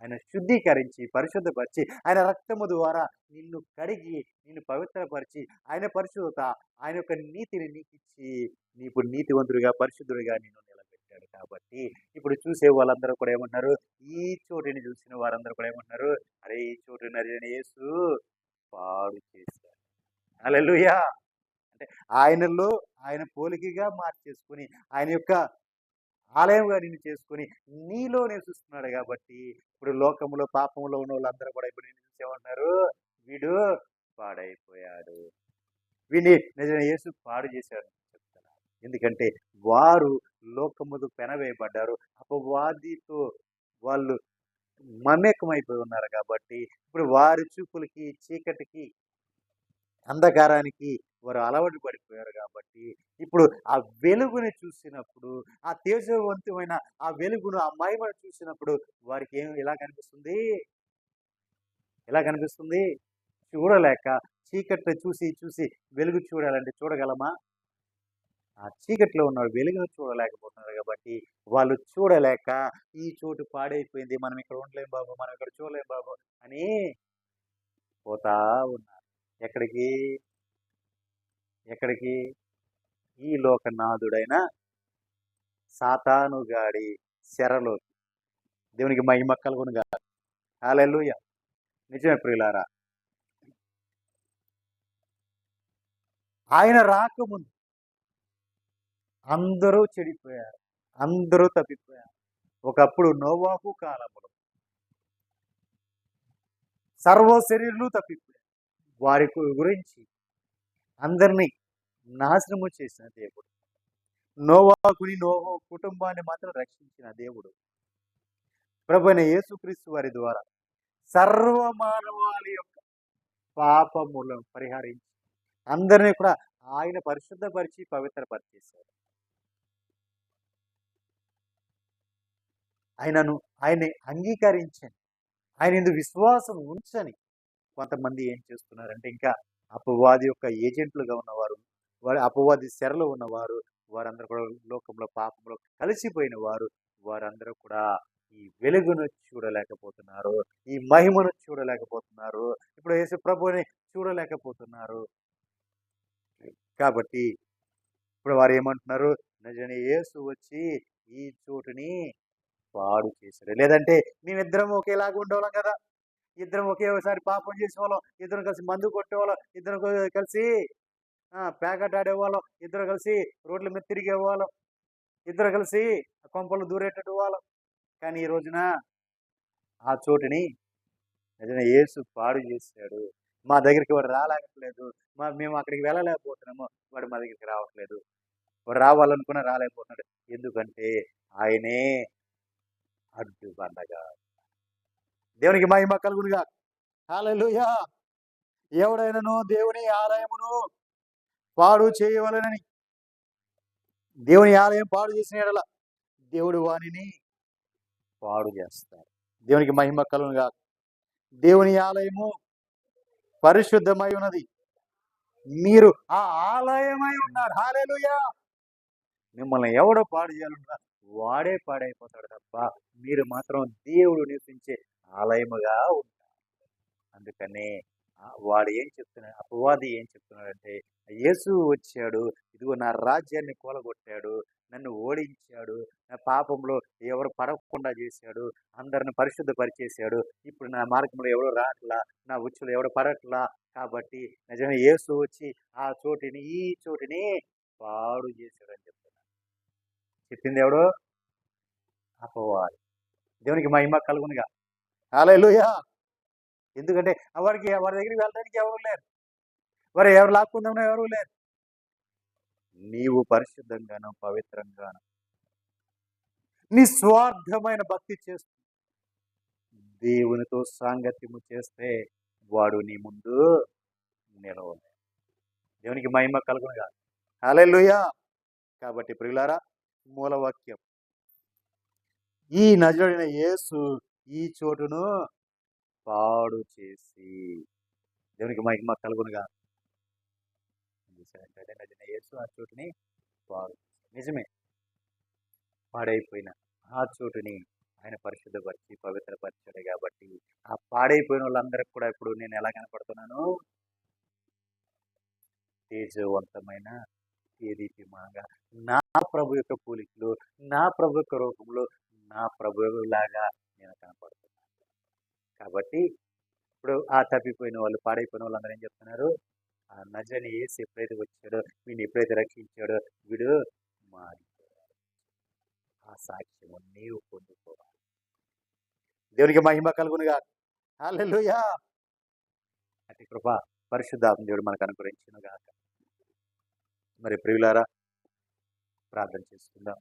ఆయన శుద్ధీకరించి పరిశుద్ధపరిచి ఆయన రక్తము ద్వారా నిన్ను కడిగి నిన్ను పవిత్రపరిచి ఆయన పరిశుద్ధత, ఆయన యొక్క నీతిని నీకు ఇచ్చి నీకు నీతివంతుడిగా పరిశుద్ధుడిగా నిన్ను నిలబెట్టాడు. కాబట్టి ఇప్పుడు చూసే వాళ్ళందరూ కూడా ఏమంటున్నారు? ఈ చోటుని చూసిన వారందరూ కూడా ఏమంటున్నారు? అరే, ఈ చోటు నడిచిన యేసు పాడు చేశాడు. హల్లెలూయా. అంటే ఆయనలో ఆయన పోలికగా మార్చేసుకుని ఆయన యొక్క ఆలయంగా నిన్ను చేసుకుని నీలో నివసిస్తున్నాడు కాబట్టి ఇప్పుడు లోకములో పాపంలో ఉన్న వాళ్ళందరూ కూడా ఇప్పుడు నిన్ను చూసేమంటున్నారు? వీడు పాడైపోయాడు, వీడిని నిజమైన యేసు పాడు చేశాడు చెప్తున్నారు. ఎందుకంటే వారు లోకముతో పెనవేయబడ్డారు, అపవాదితో వాళ్ళు మమేకమైపోయి ఉన్నారు కాబట్టి ఇప్పుడు వారి చూపులకి, చీకటికి, అంధకారానికి వారు అలవాటు పడిపోయారు కాబట్టి ఇప్పుడు ఆ వెలుగుని చూసినప్పుడు, ఆ తేజవంతమైన ఆ వెలుగును, ఆ మహిమను చూసినప్పుడు వారికి ఎలా కనిపిస్తుంది? చూడలేక చీకట్లో చూసి వెలుగు చూడాలంటే చూడగలమా? ఆ చీకట్లో ఉన్న వెలుగును చూడలేకపోతున్నారు కాబట్టి వాళ్ళు చూడలేక ఈ చోటు పాడైపోయింది, మనం ఇక్కడ ఉండలేం బాబు, మనం ఇక్కడ చూడలేం బాబు అని పోతా ఉన్నారు. ఎక్కడికి? ఎక్కడికి? ఈ లోకనాథుడైన సాతాను గాడి చెరలో. దేవునికి మహిమ కలుగునుగాక. హల్లెలూయా. నిజమే ప్రియులారా. ఆయన రాకముందు అందరూ చెడిపోయారు. అందరూ తప్పిపోయారు. ఒకప్పుడు నోవాహు కాలములో సర్వ శరీరులు తప్పిపోయారు. వారి గురించి అందరినీ నాశనము చేసిన దేవుడు. నోవాహుని కుటుంబాన్ని మాత్రం రక్షించిన దేవుడు ప్రభువైన యేసుక్రీస్తు వారి ద్వారా సర్వ మానవాళి యొక్క పాపములను పరిహరించి అందరినీ కూడా ఆయన పరిశుద్ధపరిచి పవిత్రపరిచేశాడు. ఆయన్ని అంగీకరించని, ఆయన ఇందు విశ్వాసం ఉంచని కొంతమంది ఏం చేస్తున్నారంటే ఇంకా అపవాది యొక్క ఏజెంట్లుగా ఉన్నవారు, వారి అపవాది చెరలో ఉన్నవారు, వారందరూ కూడా లోకంలో పాపంలో కలిసిపోయిన వారందరూ కూడా ఈ వెలుగును చూడలేకపోతున్నారు, ఈ మహిమను చూడలేకపోతున్నారు, ఇప్పుడు యేసు ప్రభువుని చూడలేకపోతున్నారు. కాబట్టి ఇప్పుడు వారు ఏమంటున్నారు? నిజమే యేసు వచ్చి ఈ చోటుని పాడు చేశాడు. లేదంటే మేమిద్దరం ఒకేలాగా ఉండేవాళ్ళం కదా, ఇద్దరం ఒకేసారి పాపం చేసేవాళ్ళం, ఇద్దరం కలిసి మందు కొట్టేవాళ్ళం, ఇద్దరం కలిసి ప్యాకెట్ ఆడేవాళ్ళం, ఇద్దరు కలిసి రోడ్ల మీద తిరిగేవాళ్ళం, ఇద్దరు కలిసి కొంపలు దూరేటట్టు వాళ్ళం. కానీ ఈ రోజున ఆ చోటుని నిజంగా యేసు పాడు చేశాడు. మా దగ్గరికి వాడు రాలేకపోలేదు, మేము అక్కడికి వెళ్ళలేకపోతున్నాము, వాడు మా దగ్గరికి రావట్లేదు. వాడు రావాలనుకున్నా రాలేకపోతున్నాడు. ఎందుకంటే ఆయనే అడ్డుబండగా. దేవునికి మహిమ కలుగునుగా. హల్లెలూయా. ఎవడైనాను దేవుని ఆలయమును పాడు చేయవలనని, దేవుని ఆలయం పాడు చేసిన ఎడల దేవుడు వానిని పాడు చేస్తాడు. దేవునికి మహిమ కలుగునుగా. దేవుని ఆలయము పరిశుద్ధమై ఉన్నది, మీరు ఆ ఆలయమై ఉన్నారు. హల్లెలూయా. మిమ్మల్ని ఎవడో పాడు చేయాలన్నా వాడే పాడైపోతాడు తప్ప మీరు మాత్రం దేవుడు నివసించే ఆలయముగా ఉంటారు. అందుకనే వాడు ఏం చెప్తున్నాడు, అపవాది ఏం చెప్తున్నాడంటే, యేసు వచ్చాడు, ఇదిగో నా రాజ్యాన్ని కూలగొట్టాడు, నన్ను ఓడించాడు, నా పాపంలో ఎవరు పడకుండా చేశాడు, అందరిని పరిశుద్ధపరిచేశాడు, ఇప్పుడు నా మార్గంలో ఎవరు రాట్లా, నా ఉచ్చులు ఎవడు పడట్లా, కాబట్టి నిజమే యేసు వచ్చి ఆ చోటిని ఈ చోటిని పాడు చేశాడు అని చెప్తున్నాడు. చెప్పింది ఎవడు? అపవాది. దేవునికి మహిమ కలుగునుగా. హల్లెలూయా. ఎందుకంటే వారి దగ్గరికి వెళ్ళడానికి ఎవరు లేరు, వారు ఎవరు లాక్కుందామని ఎవరు లేరు. నీవు పరిశుద్ధంగాను పవిత్రంగాను నిస్వార్థమైన భక్తి చేస్తూ దేవునితో సాంగత్యము చేస్తే వాడు నీ ముందు నిలవలేదు. దేవునికి మహిమ కలుగునుగా. హల్లెలూయా. కాబట్టి ప్రియులారా, మూలవాక్యం, ఈ నజరుడైన యేసు ఈ చోటును పాడు చేసి. దేవునికి మహిమ కలుగునుగా. యేసు ఆ చోటుని పాడు. నిజమే, పాడైపోయిన ఆ చోటుని ఆయన పరిశుద్ధపరిచి పవిత్రపరిచాడు. కాబట్టి ఆ పాడైపోయిన వాళ్ళందరికీ కూడా ఇప్పుడు నేను ఎలా కనపడుతున్నాను? తేజవంతమైన దేదీప్యమానంగా నా ప్రభు యొక్క పోలికలు, నా ప్రభు యొక్క రూపంలో నా ప్రభులాగా నేను కనపడుతున్నాను. కాబట్టి ఇప్పుడు ఆ తప్పిపోయిన వాళ్ళు, పాడైపోయిన వాళ్ళందరూ ఏం చెప్తున్నారు? ఆ నజరేయుడైన యేసు ఎప్పుడైతే వచ్చాడో, వీడిని ఎప్పుడైతే రక్షించాడో, వీడు మారిపోయాడు. ఆ సాక్ష్యము నీవు పొందుకోవాలి. దేవునికి మహిమ కలుగునుగా. హల్లెలూయా. అతి కృప పరిశుద్ధాత్మ దేవుడు మనకు అనుగ్రహించును గాక. మరి ప్రియులారా, ప్రార్థన చేసుకుందాం.